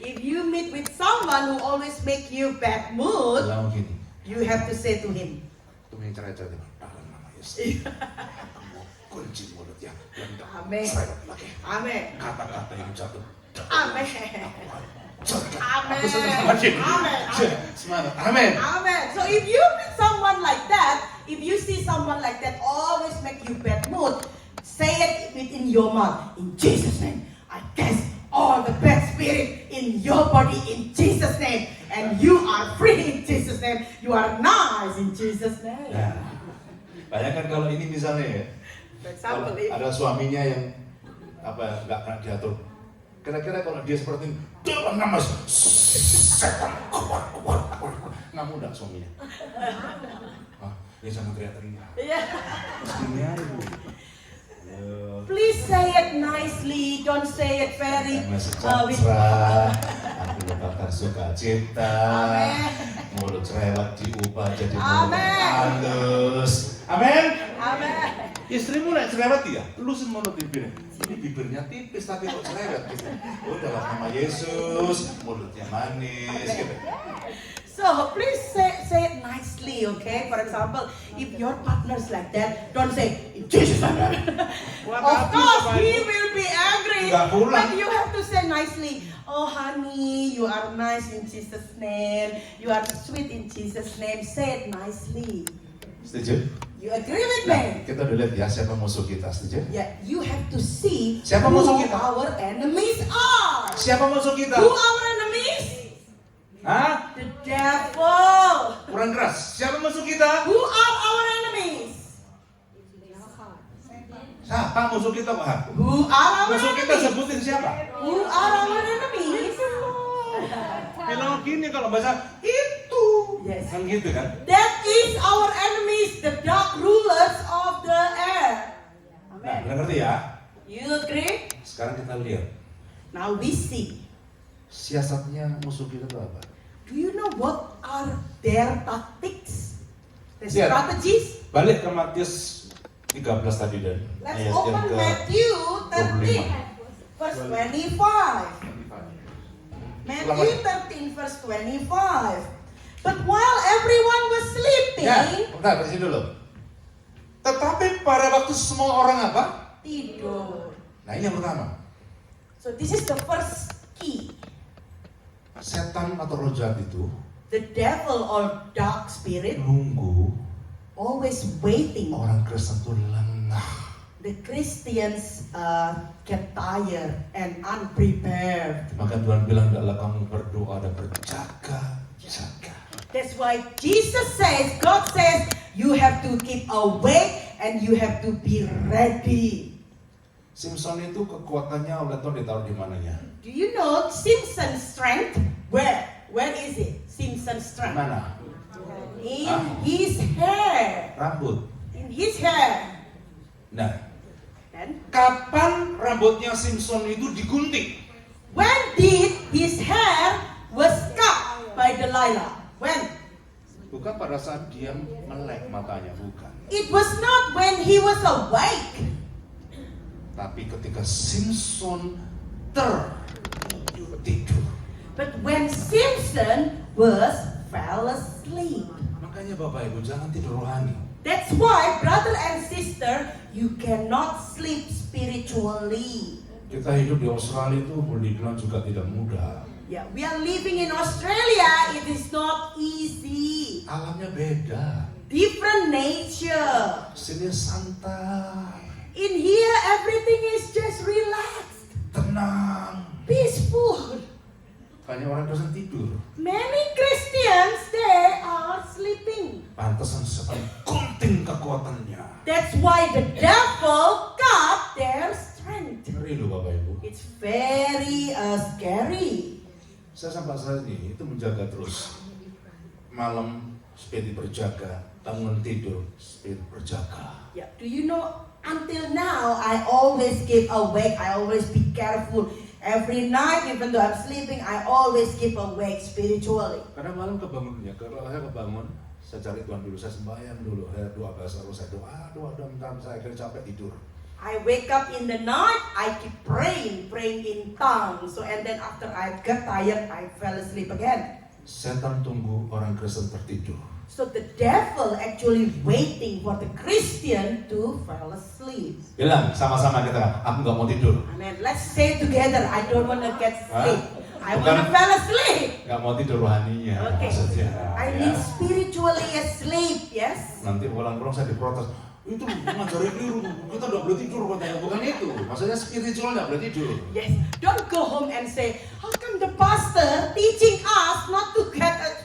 if you meet with someone who always make you bad mood, bilang gini, you have to say to him, itu yang cerai-cerai dalam nama Yesus. Kamu kunci mulutnya dan Amin. cerewet lagi. Amen. Kata-kata yang jatuh. Amen. Amen. Aku senang sama dia. Amen. Semangat. Amin. Amen. So if you meet someone like that, if you see someone like that always make you bad mood, say it within your mouth. In Jesus' name, I cast all the bad spirit in your body in Jesus' name. And you are free in Jesus' name. You are nice in Jesus' name. Nah, bayangkan kalau ini misalnya ya, For kalau example, if ada suaminya yang nggak pernah diatur. Kira-kira kalau dia seperti ini, dalam nama setan keluar. Nggak mudah suaminya. Dia jangan teriak-teriak. yeah. Mestinya itu. Please say it nicely. Don't say it very Karena with sejahtera, aku bakal suka cita. Amen. Mulut cerewet diubah jadi mulut Amen. halus. Amin. Amen. Istrimu naik cerewet ya, lusin mulut bibirnya. Ini bibirnya tipis tapi kok cerewet gitu. Udah nama Yesus, mulutnya manis gitu. So please say it nicely, okay? For example, if your partner's like that, don't say in Jesus' name. Of course, he will be angry. Nggak pulang. But you have to say nicely, oh honey, you are nice in Jesus' name. You are sweet in Jesus' name. Say it nicely. Setuju? You agree with Nah, me? kita udah lihat ya siapa musuh kita, setuju? Yeah, you have to see Siapa who musuh kita? our enemies are. Siapa musuh kita? Who our enemies? Hah? The devil. Kurang keras. Siapa musuh kita? Who are our enemies? Siapa musuh kita, Pak? Who are our Musuh kita enemies? sebutin siapa? Who are our enemies? Bilang gini kalau bahasa itu. Yes. Kan gitu kan? That is our enemies, the dark rulers of the air. Nah, Amen. benar ngerti ya? You agree? Sekarang kita lihat Now we see. siasatnya musuh kita itu apa? Do you know what are their tactics? The Lihat. strategies? Balik ke Matius 13 tadi dan Let's ayat yang open ke Matthew 13, 25. verse 25. Matthew 13, verse 25. But while everyone was sleeping, Ya, bentar, di sini dulu. Tetapi pada waktu semua orang apa? tidur. Nah, ini yang pertama. So this is the first key. Setan atau roh jahat itu The devil or dark spirit nunggu always waiting. orang Kristen itu lengah. The Christians get tired and unprepared. Maka Tuhan bilang, hendaklah kamu berdoa dan berjaga. That's why Jesus says, God says, you have to keep awake and you have to be ready. Simpson itu kekuatannya oleh Tuhan ditaruh di mananya? Do you know Simpson's strength? Where? Where is it? Simpson's Di strength. mana? In Hah? his hair. Rambut. In his hair. Nah, And kapan rambutnya Simpson itu digunting? when did his hair was cut by Delilah? When? Bukan pada saat dia melek matanya, bukan. It was not when he was awake. Tapi ketika Simpson tertidur. But when Simpson fell asleep. Makanya Bapak Ibu jangan tidur rohani. That's why, brother and sister, you cannot sleep spiritually. Kita hidup di Australia itu boleh dibilang juga tidak mudah. Yeah, we are living in Australia. It is not easy. Alamnya beda. Different nature. Sini santai, In here, everything is just relaxed, tenang. peaceful. Banyak orang Kristen tidur. Many Christians, they are sleeping. Pantesan setan gunting kekuatannya. That's why the devil got their strength. Ngeri loh Bapak Ibu. It's very scary. Saya sampai saat ini itu menjaga terus. Malam spirit berjaga, bangun tidur spirit berjaga. Yeah. Do you know Until now, I always keep awake. I always be careful. Every night, even though I'm sleeping, I always keep awake spiritually. Kadang malam kebangunnya, kalau saya kebangun, saya cari Tuhan dulu, saya sembahyang dulu, saya doa bahasa roh, saya doa, bentar, saya akhirnya capek tidur. I wake up in the night, I keep praying in tongues. So and then after I got tired, I fell asleep again. Setan tunggu orang Kristen tertidur. So the devil actually waiting for the Christian to fall asleep. Bilang sama-sama kita, aku nggak mau tidur. Amen. Let's say together, I don't want to get sleep. I Bukan. want to fall asleep. Nggak mau tidur rohaninya Okay. maksudnya. I ya. need spiritually asleep, yes? Nanti pulang-pulang saya diprotes. Itu ngajari keliru, kita nggak boleh tidur katanya. Bukan itu, maksudnya spiritual nggak boleh tidur. Yes. Don't go home and say, how come the pastor teaching us not to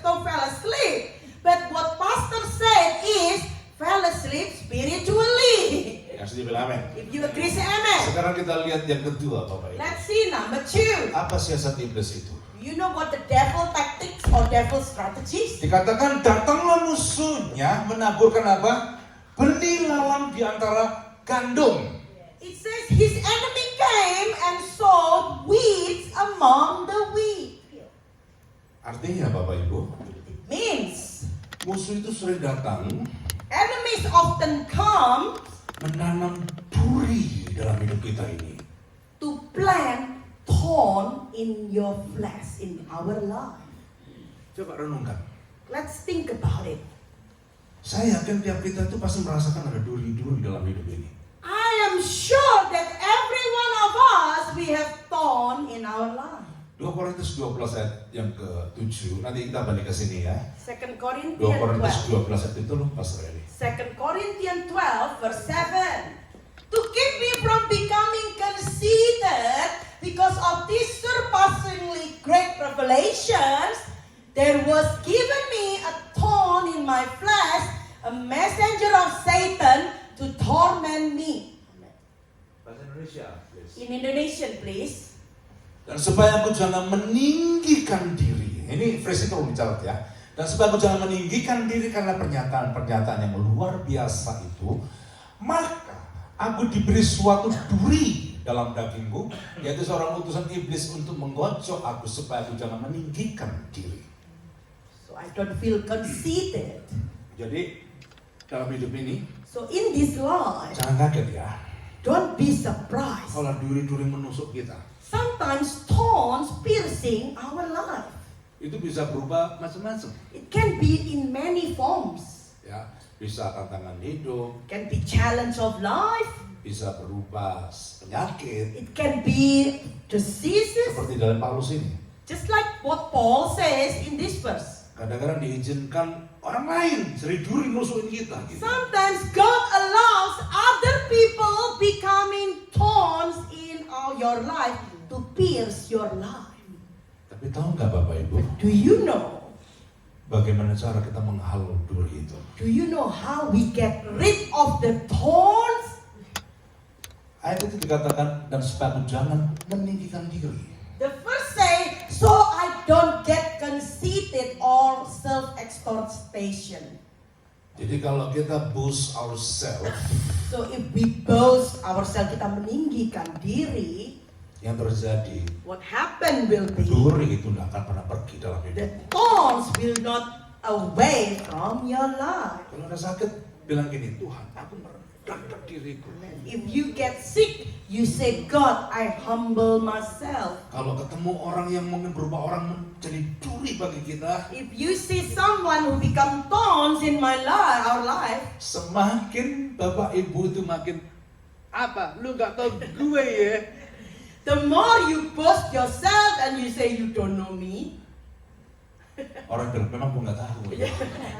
fall asleep? But what pastor said is, fell asleep spiritually. Yang sedih bilang amin. If you agree, say amen. Sekarang kita lihat yang kedua, Bapak Ibu. Let's see number 2. Apa siasat iblis itu? You know what the devil tactics or devil strategies? Dikatakan datanglah musuhnya menaburkan apa? Benih lalang di antara gandum. It says his enemy came and sowed weeds among the wheat. Artinya Bapak Ibu, It means musuh itu sering datang enemies often come menanam duri dalam hidup kita ini. to plant thorn in your flesh, in our life. Coba renungkan. Let's think about it. Saya yakin tiap kita itu pasti merasakan ada duri-duri dalam hidup ini. I am sure that every one of us, we have thorn in our life. 2 Korintus 12 ayat yang ke-7, nanti kita balik ke sini ya. 2 2 Corinthians Korintus 12. 12 ayat itu loh, Pastor Eli. 2 Corinthians 12 verse 7. To keep me from becoming conceited because of these surpassingly great revelations, there was given me a thorn in my flesh, a messenger of Satan to torment me. Bahasa Indonesia, please. In Indonesian, please. Dan supaya aku jangan meninggikan diri. Ini phrase perlu dicatat ya. Dan supaya aku jangan meninggikan diri karena pernyataan-pernyataan yang luar biasa itu, maka aku diberi suatu duri dalam dagingku, yaitu seorang utusan iblis untuk menggocok aku supaya aku jangan meninggikan diri. So I don't feel conceited. Jadi dalam hidup ini So in this life, jangan kaget ya, don't be surprised. kalau duri-duri menusuk kita. Sometimes thorns piercing our life. Itu bisa berubah macam-macam. It can be in many forms. Ya, bisa tantangan hidup, It can be challenge of life. bisa berubah penyakit, It can be diseases. seperti dalam Paulus ini. Just like what Paul says in this verse. Kadang-kadang diizinkan orang lain jadi duri nusukin kita gitu. Sometimes God allows other people becoming thorns in your life to pierce your life. Tapi tahu nggak Bapak Ibu, Do you know? bagaimana cara kita menghalau duri itu? Do you know how we get rid of the thorns? Ayat itu dikatakan, dan supaya aku jangan meninggikan diri. The first say, so I don't get conceited or self-extortion. Jadi kalau kita boast ourselves, So if we boast ourselves, kita meninggikan diri, yang terjadi, what happen will be duri itu tidak akan pernah pergi dalam hidup. the thorns will not away from your life. Kalau ada sakit, bilang gini, Tuhan, aku merendahkan diriku. If you get sick, you say, God, I humble myself. Kalau ketemu orang yang mungkin berubah orang menjadi duri bagi kita, If you see someone who become thorns in my life, our life, semakin Bapak Ibu itu makin apa? Lu nggak tahu gue ya. the more you boast yourself and you say you don't know me, Orang bilang memang gue nggak tahu ya.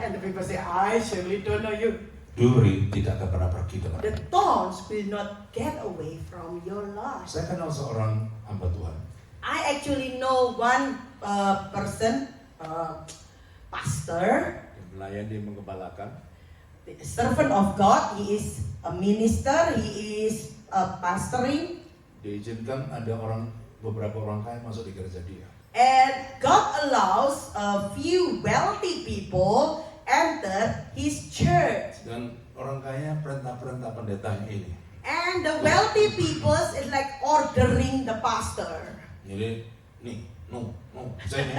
and the people say, I surely don't know you. Duri tidak akan pernah pergi dalam The hidup. thorns will not get away from your life. Saya kenal seorang hamba Tuhan. I actually know one person, pastor, Yang melayani menggembalakan. the servant of God. He is a minister. He is pastoring, Diizinkan ada beberapa orang kaya masuk di gereja dia. and God allows a few wealthy people enter his church. Dan orang kaya perintah-perintah pendetanya ini. And the wealthy people is like ordering the pastor. Jadi, nih, saya nih,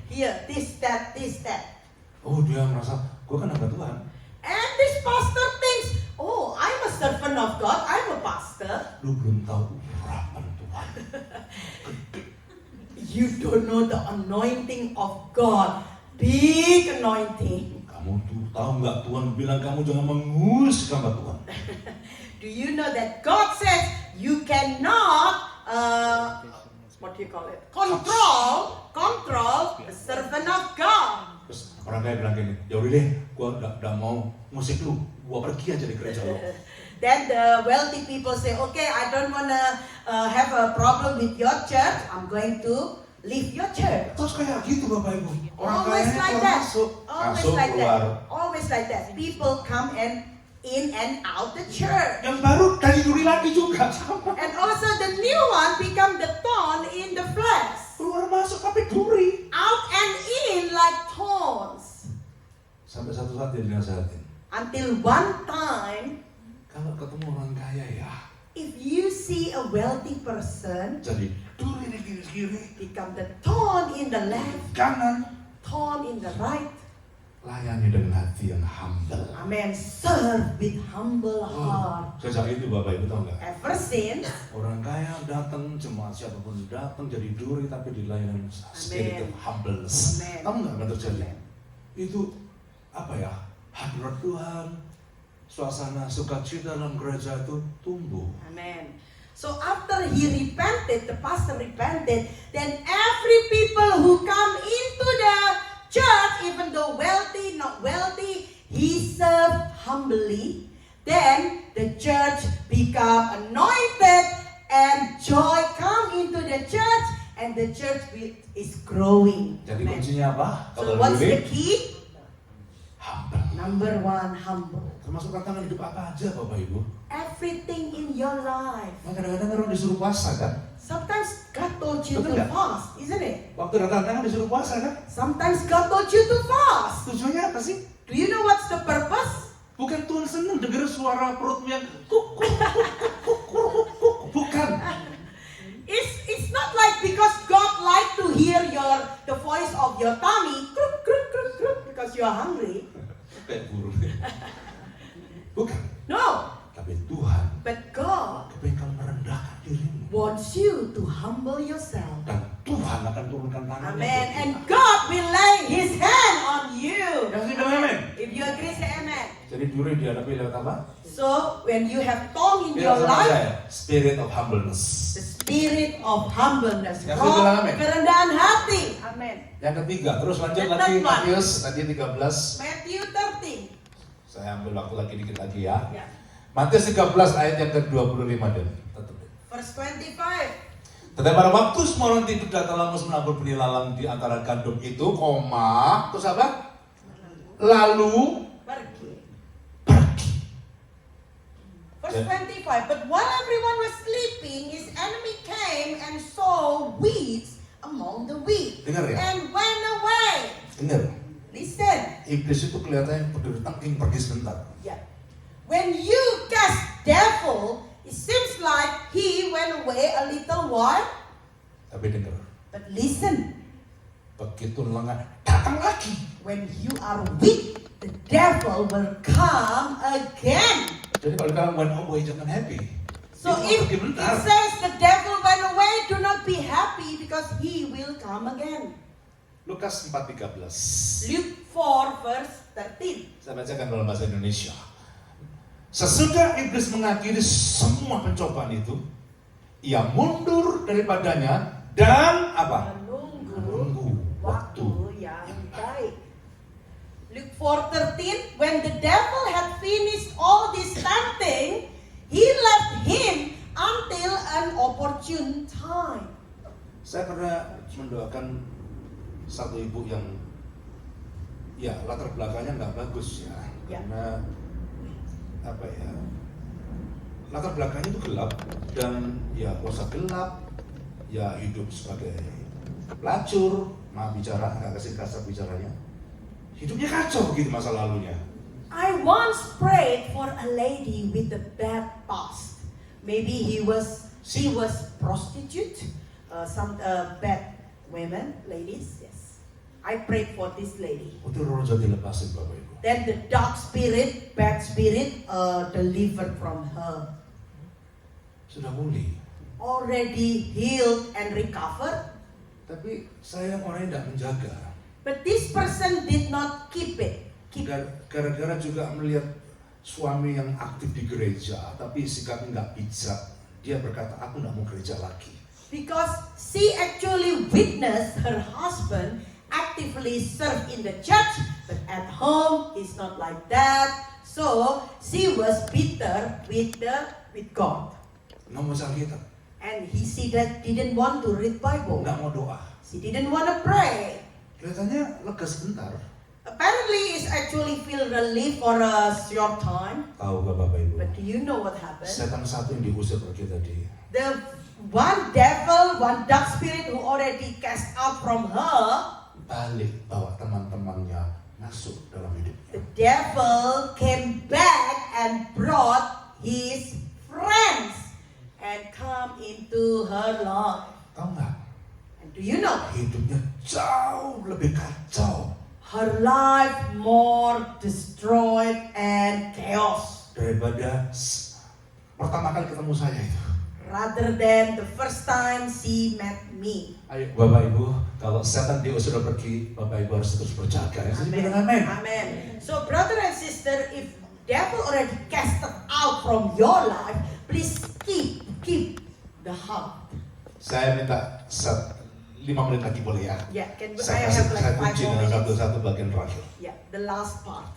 Here, this, that, this, that. Oh, dia merasa, gue kan hamba Tuhan. And this pastor thinks, oh, I'm a servant of God, I'm a pastor. Lu belum tahu urapan Tuhan. You don't know the anointing of God. Big anointing. Kamu tuh tahu nggak Tuhan bilang kamu jangan mengurus hamba Tuhan. Do you know that God says you cannot, what do you call it? Control the servant of God. Terus orang kaya bilang gini, ya udah deh, gue nggak mau musik lu, gue pergi aja di gereja lo. Then the wealthy people say, okay, I don't wanna have a problem with your church. I'm going to leave your church. Terus kayak gitu Bapak Ibu. Orang Always kayanya like keluar that. masuk, Always masuk like keluar. that. Always like that. People come in and out the church. Yang baru dari duri lagi juga sama. And also the new one become the thorn in the flesh. Keluar masuk tapi duri. Out and in like thorns. Sampai satu saat dia dinasehatin. Until one time, Kalau ketemu orang kaya ya, if you see a wealthy person, jadi duri di kiri-kiri, become the thorn in the left, kanan. thorn in the right. Layani dengan hati yang humble. Amen. Serve with humble heart. Sejak itu Bapak Ibu tahu nggak? Ever since, Orang kaya datang, jemaat siapapun datang jadi duri tapi dilayani spirit of humbleness. Amen. Tahu nggak apa terjadi? Itu apa ya? Hadirat Tuhan, suasana sukacita dalam gereja itu tumbuh. amen. So after he repented, the pastor repented, then every people who come into the church, even though wealthy, not wealthy, he served humbly. Then the church become anointed and joy come into the church and the church is growing. Jadi Amen. kuncinya apa? So what's the key? Humble. Number one, humble. Termasuk tantangan hidup apa aja Bapak Ibu? Everything in your life. Nah, kadang-kadang orang disuruh puasa kan? Sometimes God told you Betul to nggak? fast, isn't it? Waktu ada tantangan disuruh puasa kan? Sometimes God told you to fast. Tujuannya apa sih? Do you know what's the purpose? Bukan Tuhan senang dengar suara perutmu yang kuk, kuk, kuk, kuk, kuk, kuk, kuk. Bukan. It's not like because God like to hear the voice of your tummy, kruk, kruk, kruk, kruk, because you are hungry. Kayak burung. Bukan. No, Tapi Tuhan but God kepengen kamu merendahkan dirimu. wants you to humble yourself. Dan Tuhan akan turunkan tangannya. Amen. buat And kita. God will lay His hand on you. Yang sih bilang amin. If you agree, say amen. Jadi duri dihadapi lewat apa? So when you have tongue in Bilang your sama life, saya, spirit of humbleness. the spirit of humbleness, Yang saya bilang amin. kerendahan hati. Amen. Yang ketiga, terus lanjut Yang lagi keempat. Matius tadi 13. Matthew 13. Saya ambil waktu lagi dikit lagi ya. Ya. Matius 13 ayat yang ke-25 dan tutup. Verse 25. Tetapi pada waktu semua orang tidur datanglah Musa menabur benih lalang di antara gandum itu, koma, terus apa? Lalu Pergi. pergi. Verse 25. But while everyone was sleeping, his enemy came and sowed weeds among the wheat Dengar ya? and went away. Dengar, Listen. iblis itu kelihatannya ingin pergi sebentar. Yeah. When you cast devil, it seems like he went away a little while. Tapi dengar, But listen. begitu lengan datang lagi. When you are weak, the devil will come again. Jadi kalau kalian went away jangan happy. So Dia if pergi it bentar. says the devil went away, do not be happy because he will come again. Lukas 4:13. Luke 4 verse 13. Saya bacakan dalam bahasa Indonesia. Sesudah iblis mengakhiri semua pencobaan itu, ia mundur daripadanya dan apa? Menunggu waktu yang baik. Luke 4:13. When the devil had finished all this tempting, he left him until an opportune time. Saya pernah mendoakan satu ibu yang ya latar belakangnya nggak bagus ya, Ya. karena apa ya, latar belakangnya itu gelap dan ya kuasa gelap, ya hidup sebagai pelacur, maaf bicara, nggak kasih kasar bicaranya, hidupnya kacau gitu masa lalunya. I once prayed for a lady with a bad past. Maybe she was prostitute, some bad women, ladies. Yes, I prayed for this lady. Itu roh jahat dilepasin Bapak Ibu. Then the dark spirit, bad spirit, delivered from her. Sudah pulih. Already healed and recovered. Tapi sayang orang yang tidak menjaga. But this person did not keep it. Gara-gara juga melihat suami yang aktif di gereja, tapi sikapnya nggak bijak. Dia berkata, aku nggak mau gereja lagi. Because she actually witnessed her husband actively serve in the church, but at home he's not like that. So she was bitter with God, Nggak mau baca Alkitab, and she didn't want to read Bible. nggak mau doa. She didn't want to pray. Kelihatannya lega sebentar. Apparently, it's actually feel relief for a short time. Tahu gak Bapak Ibu? But do you know what happened? Setan satu yang diusir pergi tadi. The one devil, one dark spirit who already cast out from her, Balik bawa teman-temannya masuk dalam hidupnya. the devil came back and brought his friends and come into her life. Tahu nggak? And do you know? Hidupnya jauh lebih kacau Her life more destroyed and chaos. daripada pertama kali ketemu saya itu. Rather than the first time she met me. Ayo Bapak Ibu, kalau setan diusir pergi, Bapak Ibu harus terus berjaga. Ya, Amen. amin. Amen. So brother and sister, if devil already casted out from your life, please keep the heart. Saya minta 5 menit lagi boleh ya? Yeah, can I Saya have like 5 kunci more dengan minutes? satu bagian terakhir. Yeah, the last part.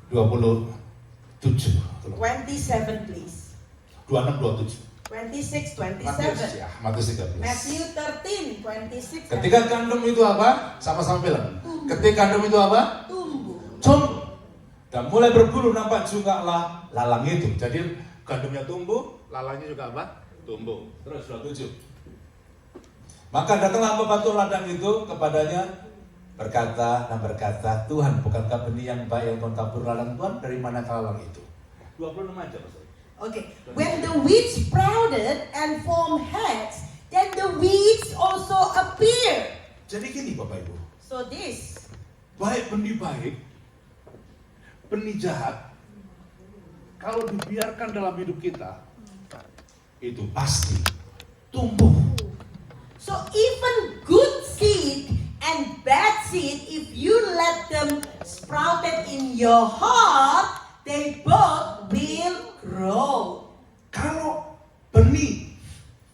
27. 27 please. 26, 27. 26, Matius 27. ya, Matius 13. Matthew 13, 26. Ketika gandum itu apa? Sama-sama bilang. Ketika gandum itu apa? tumbuh. Tumbuh. Dan mulai berbulu nampak juga lah lalang itu. Jadi gandumnya tumbuh, lalangnya juga apa? Tumbuh. Terus 27. Maka datanglah pembantu ladang itu kepadanya berkata, Tuhan, bukankah benih yang baik yang Tuhan tabur ladang Tuhan? Dari mana lalang itu? 26 aja Pastor. Okay, when the weeds sprouted and formed heads, then the weeds also appear. Jadi gini Bapak Ibu, So this, baik, benih jahat, kalau dibiarkan dalam hidup kita, itu pasti tumbuh. so even good seed and bad seed, if you let them sprouted in your heart, they both will grow. Kalau benih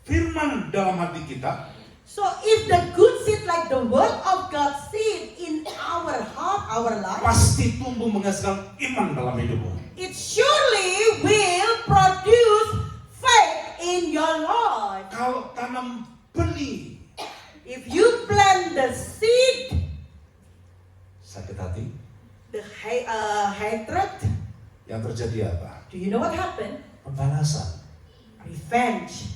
firman dalam hati kita, So if the good seed like the word of God seed in our heart, our life, pasti tumbuh menghasilkan iman dalam hidupmu. it surely will produce faith in your life. Kalau tanam benih If you plant the seed, sakit hati, the hatred, yang terjadi apa? do you know what happened? Pembalasan. Revenge.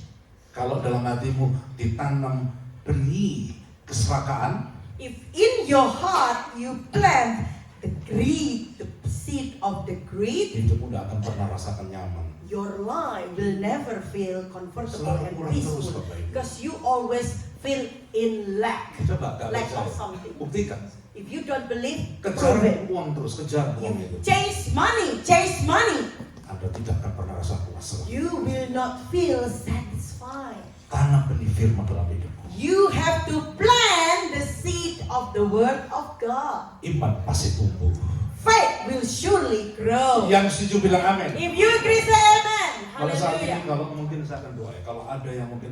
Kalau dalam hatimu ditanam benih keserakaan, If in your heart you plant the greed, the seed of the greed, hidupmu tidak akan pernah rasakan nyaman. your life will never feel comfortable Selalu and kurang terus, peaceful Bapak Ibu. because you always feel in lack. Coba gak Lack percaya, of something. buktikan. If you don't believe, Kejar prove it. uang terus, kejar uang You itu. chase money. Anda tidak akan pernah rasa puas. You will not feel satisfied. Tanam benih firman dalam hidupmu. You have to plant the seed of the word of God. Iman pasti tumbuh. Faith will surely grow. Yang setuju bilang amin. If you agree, say amen. Kalau saat ini, Hallelujah. kalau mungkin saya akan doa ya. Kalau ada yang mungkin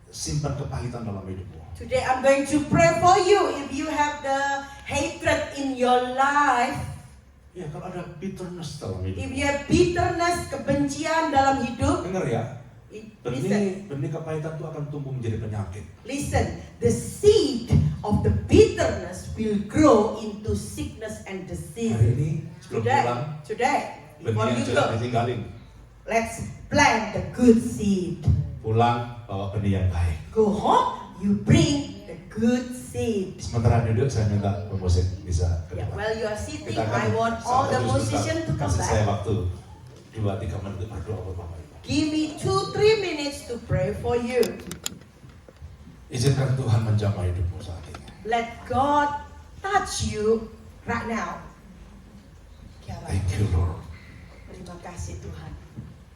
simpan kepahitan dalam hidupmu, Today I'm going to pray for you. If you have the hatred in your life, ya kalau ada bitterness dalam if hidup, you have bitterness, kebencian dalam hidup, dengar ya, listen, benih kepahitan itu akan tumbuh menjadi penyakit. listen. The seed of the bitterness will grow into sickness and disease. Hari ini sebelum pulang, Today, benih before yang you jelek go, ditinggalin. let's plant the good seed. Pulang bawa benih yang baik. Go home, you bring the good seed. Sementara duduk saya minta pemusik bisa ke Yeah, depan. while you are sitting, Kita akan I want all the satu musicians to come kasih saya back. waktu 2-3 menit untuk berdoa buat Bapak Ibu. Give me 2-3 minutes to pray for you. Izinkan Tuhan menjamah hidupmu saat ini. Let God touch you right now. Thank you Lord. Terima kasih Tuhan.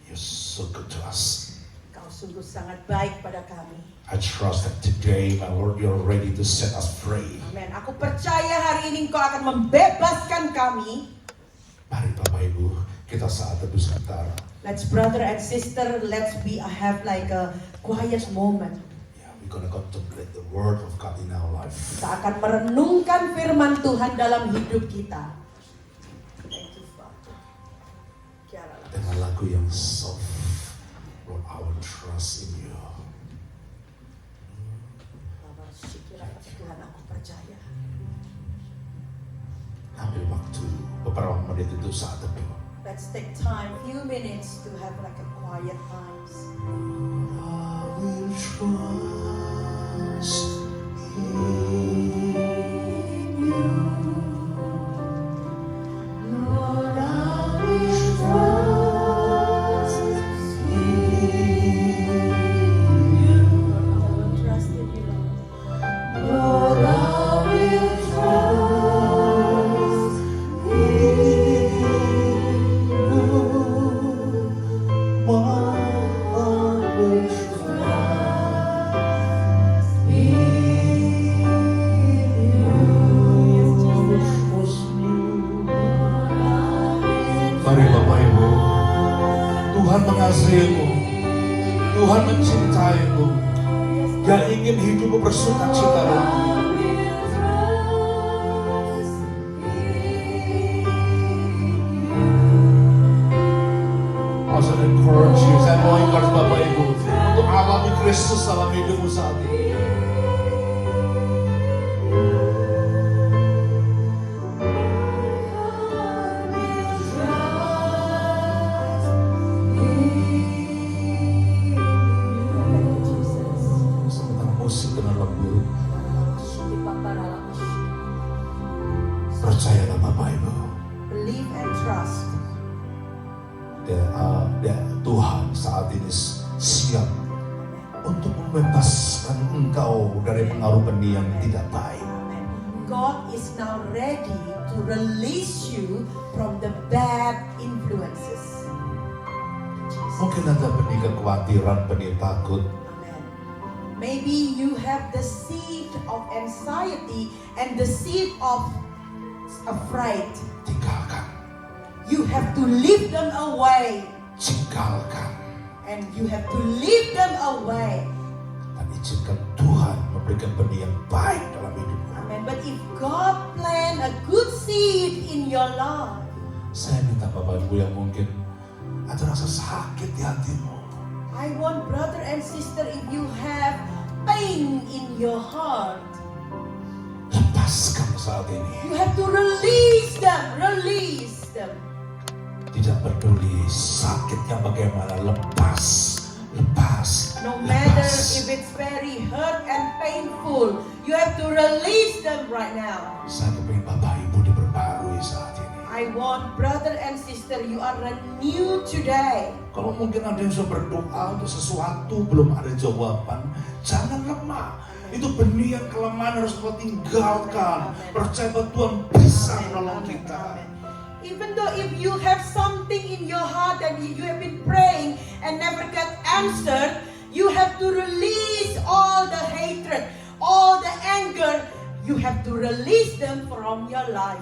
You're so good to us. Kau sungguh sangat baik pada kami. I trust that today, my Lord, you're ready to set us free. Amin. Aku percaya hari ini Engkau akan membebaskan kami. Mari Bapak Ibu, kita saat teduh sebentar. Let's brother and sister, let's have like a quiet moment. Yeah, we're gonna contemplate the Word of God in our life. Kita akan merenungkan firman Tuhan dalam hidup kita. Thank you, Father. Dengan lagu yang soft, Lord, I will trust in you. Tuhan, aku percaya. Ambil waktu beberapa menit untuk saat teduh. Let's take time, few minutes to have like a quiet times. I will trust in you. Lord, I will trust in you. I will trust in you, Lord. Lord, I will trust in you. My heart will Trust in you. trust you. Lord, I will Mari Bapak Ibu, Tuhan mengasihimu, Tuhan mencintaimu, Dia ingin hidupmu bersuka cita. I also encourage you, saya mau encourage Bapak Ibu untuk alami Kristus dalam hidupmu saat ini. Sementara musik dengan lembut, percayalah Bapak Ibu, Believe and trust. Tuhan saat ini siap untuk membebaskan engkau dari pengaruh benih yang tidak baik. God is now ready to release you from the bad influences. Mungkin ada benih kekhawatiran, benih takut. Amen. Maybe you have the seed of anxiety and the seed of afraid. Tinggalkan, You have to leave them away. tinggalkan, And you have to leave them away. dan izinkan Tuhan memberikan benih yang baik dalam hidupmu. Amen. But if God plant a good seed in your life, Saya minta Bapak Ibu yang mungkin ada rasa sakit di hatimu, I want brother and sister, if you have pain in your heart, lepaskan saat ini. you have to release them. Release them. Tidak peduli sakitnya bagaimana, lepas, lepas, No matter lepas. if it's very hurt and painful, you have to release them right now. Saya kepingin Bapak Ibu diperbarui saat ini. I want brother and sister, you are renewed today. Kalau mungkin ada yang sudah berdoa untuk sesuatu belum ada jawaban, jangan lemah. Itu benih yang kelemahan harus kau tinggalkan. Percaya bahwa Tuhan bisa menolong kita. Even though if you have something in your heart that you have been praying and never get answered, you have to release all the hatred, all the anger. You have to release them from your life.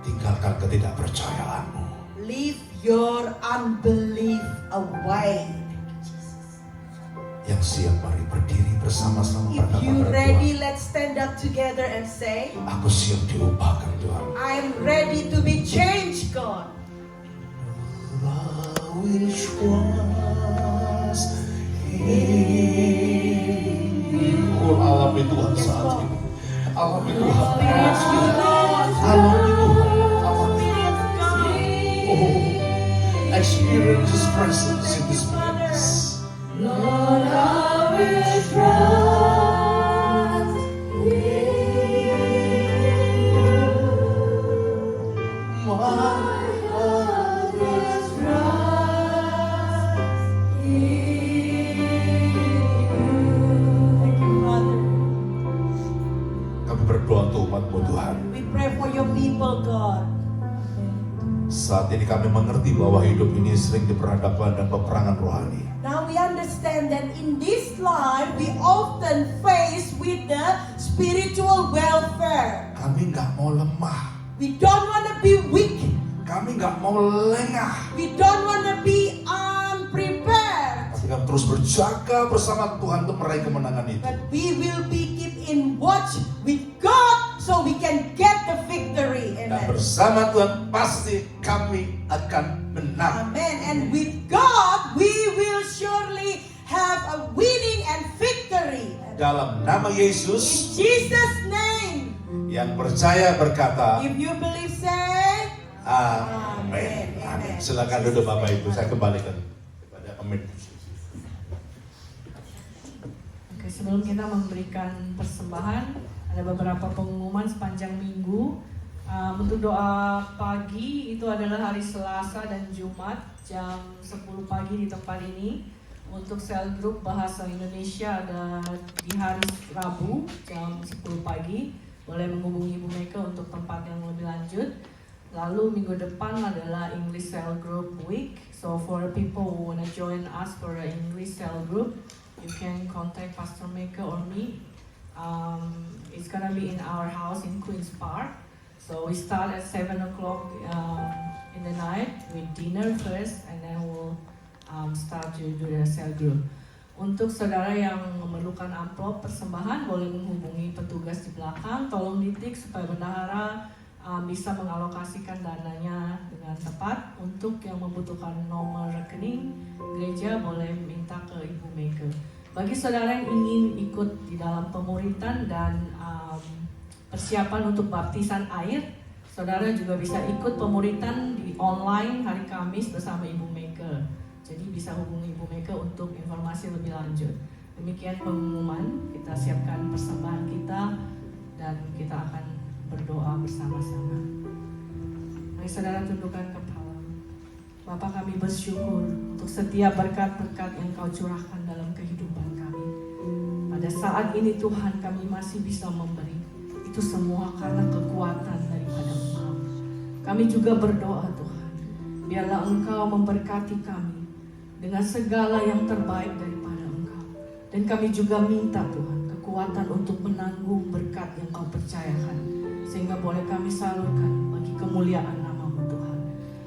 Tinggalkan ketidakpercayaanmu. Leave your unbelief away. Yang siap mari berdiri bersama-sama If berkata you kepada ready, Tuhan, let's stand up together and say, aku siap diubahkan Tuhan. I am ready to be changed, God. I will trust in you. Oh, alami Tuhan saat ini. Alami Tuhan. Thank you, Lord. Alami Tuhan. Alami. Oh, experience His presence in this place. Lord, I will trust in you. My heart is trust in you. Thank you, Father. Kami berdoa untuk umat-Mu Tuhan. We pray for your people, God. Saat ini kami mengerti bahwa hidup ini sering diperhadapkan dengan peperangan rohani. Now we understand that in this life we often face with the spiritual welfare. Kami nggak mau lemah. We don't want to be weak. Kami nggak mau lengah. We don't want to be unprepared. Tapi kami terus berjaga bersama Tuhan untuk meraih kemenangan itu. But we will be keep in watch with God so we can get the victory. Dan Amen. bersama Tuhan pasti kami akan menang. Amen. And with God we will surely have a winning and victory. Dalam nama In Yesus, Jesus' name. yang percaya berkata, If you believe, say. Amin. Amin. Silakan duduk Bapak Ibu. Saya kembalikan kepada Amin. Oke, sebelum kita memberikan persembahan, ada beberapa pengumuman sepanjang minggu. Untuk doa pagi itu adalah hari Selasa dan Jumat jam 10 pagi di tempat ini. Untuk sel grup bahasa Indonesia ada di hari Rabu jam 10 pagi. Boleh menghubungi Ibu Meka untuk tempat yang lebih lanjut. Lalu minggu depan adalah English Cell Group Week. So for the people who wanna join us for the English Cell Group, you can contact Pastor Meka or me. It's gonna be in our house in Queen's Park. So we start at 7 o'clock in the night with dinner first, and then we'll start to do the cell group. Untuk saudara yang memerlukan amplop persembahan, boleh menghubungi petugas di belakang. Tolong ditik supaya bendahara bisa mengalokasikan dananya dengan tepat. Untuk yang membutuhkan nomor rekening gereja, boleh minta ke Ibu Meka. Bagi saudara yang ingin ikut di dalam pemuritan dan persiapan untuk baptisan air, saudara juga bisa ikut pemuritan di online hari Kamis bersama Ibu Meka. Jadi bisa hubungi Ibu Meka untuk informasi lebih lanjut. Demikian pengumuman, kita siapkan persembahan kita dan kita akan berdoa bersama-sama. Mari saudara tundukkan kepala. Bapa, kami bersyukur untuk setiap berkat-berkat yang Kau curahkan dalam kehidupan kami. Pada saat ini Tuhan, kami masih bisa memberi. Itu semua karena kekuatan daripada Engkau. Kami juga berdoa Tuhan, biarlah Engkau memberkati kami dengan segala yang terbaik daripada Engkau. Dan kami juga minta Tuhan, kekuatan untuk menanggung berkat yang Kau percayakan, sehingga boleh kami salurkan bagi kemuliaan nama-Mu Tuhan.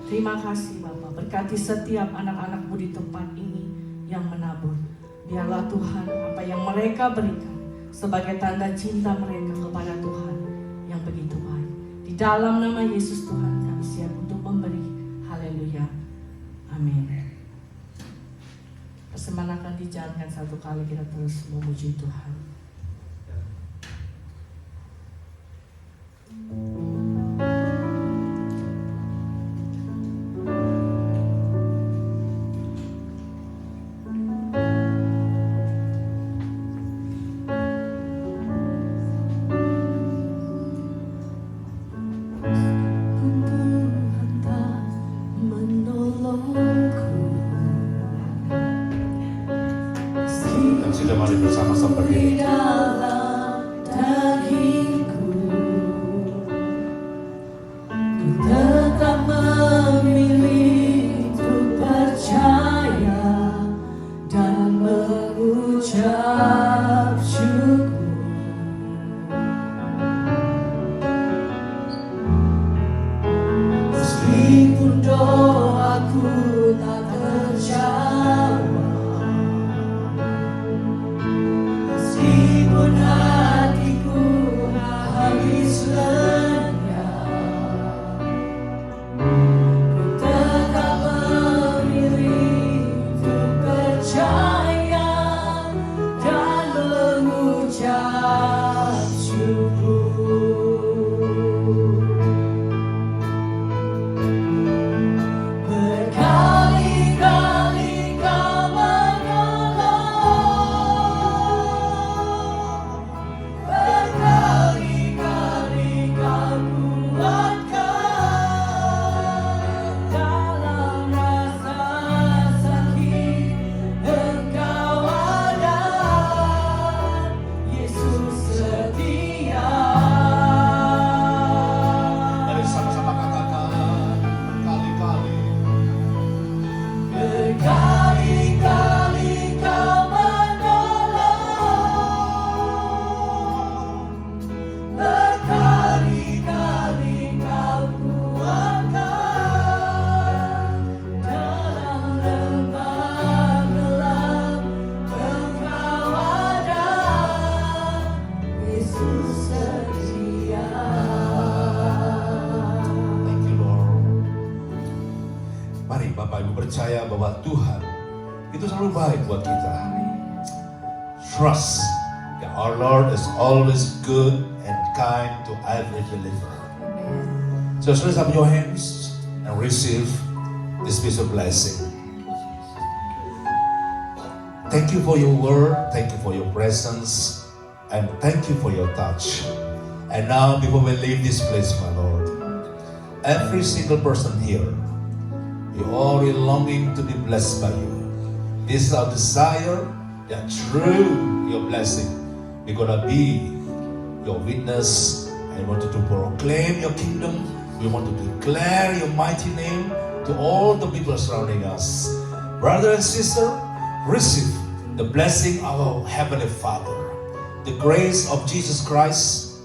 Terima kasih Bapa, berkati setiap anak-anak-Mu di tempat ini yang menabur. Biarlah Tuhan, apa yang mereka berikan sebagai tanda cinta mereka kepada Tuhan yang begitu baik. Di dalam nama Yesus Tuhan kami siap untuk memberi. Haleluya. Amin. Persembahan akan dijalankan satu kali, kita terus memuji Tuhan. Dan sudah mari bersama-sama berdiri. Dalam dagingku, ku tetap memilih untuk percaya dan mengucap syukur. Meskipun doaku tak terjawab, meskipun hatiku habis lenyap, ku tetap memilih untuk percaya dan mengucap syukur. Berkali-kali Kau menolong, itu selalu baik buat kita. Trust that our Lord is always good and kind to every believer. So raise up your hands and receive this piece of blessing. Thank you for your word, thank you for your presence, and thank you for your touch. And now, before we leave this place, my Lord, every single person here, we all are longing to be blessed by you. This is our desire that through your blessing, we're gonna be your witness, and we want to proclaim your kingdom. We want to declare your mighty name to all the people surrounding us. Brother and sister, receive the blessing of our Heavenly Father, the grace of Jesus Christ,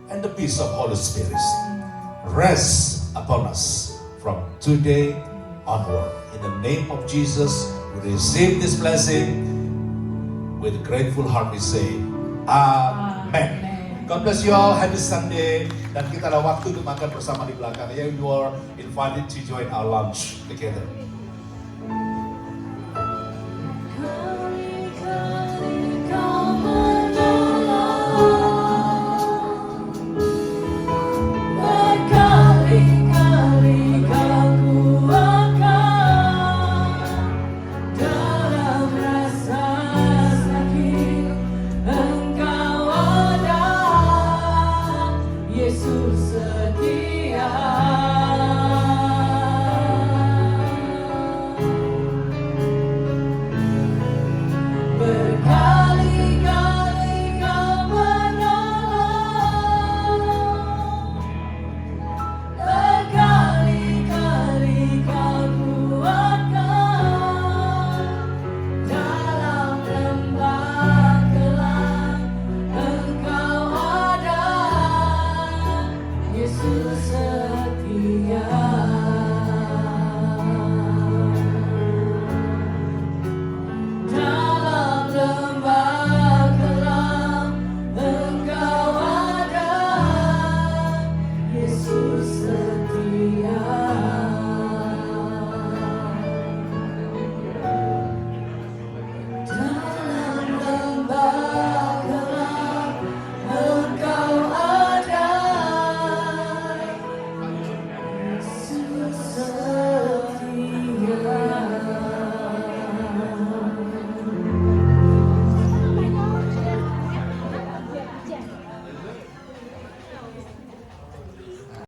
and the peace of Holy Spirit rest upon us from today onward. In the name of Jesus, we receive this blessing. With a grateful heart we say, Amen. God bless you all. Happy Sunday. Dan kita ada waktu untuk makan bersama di belakang. You are invited to join our lunch together.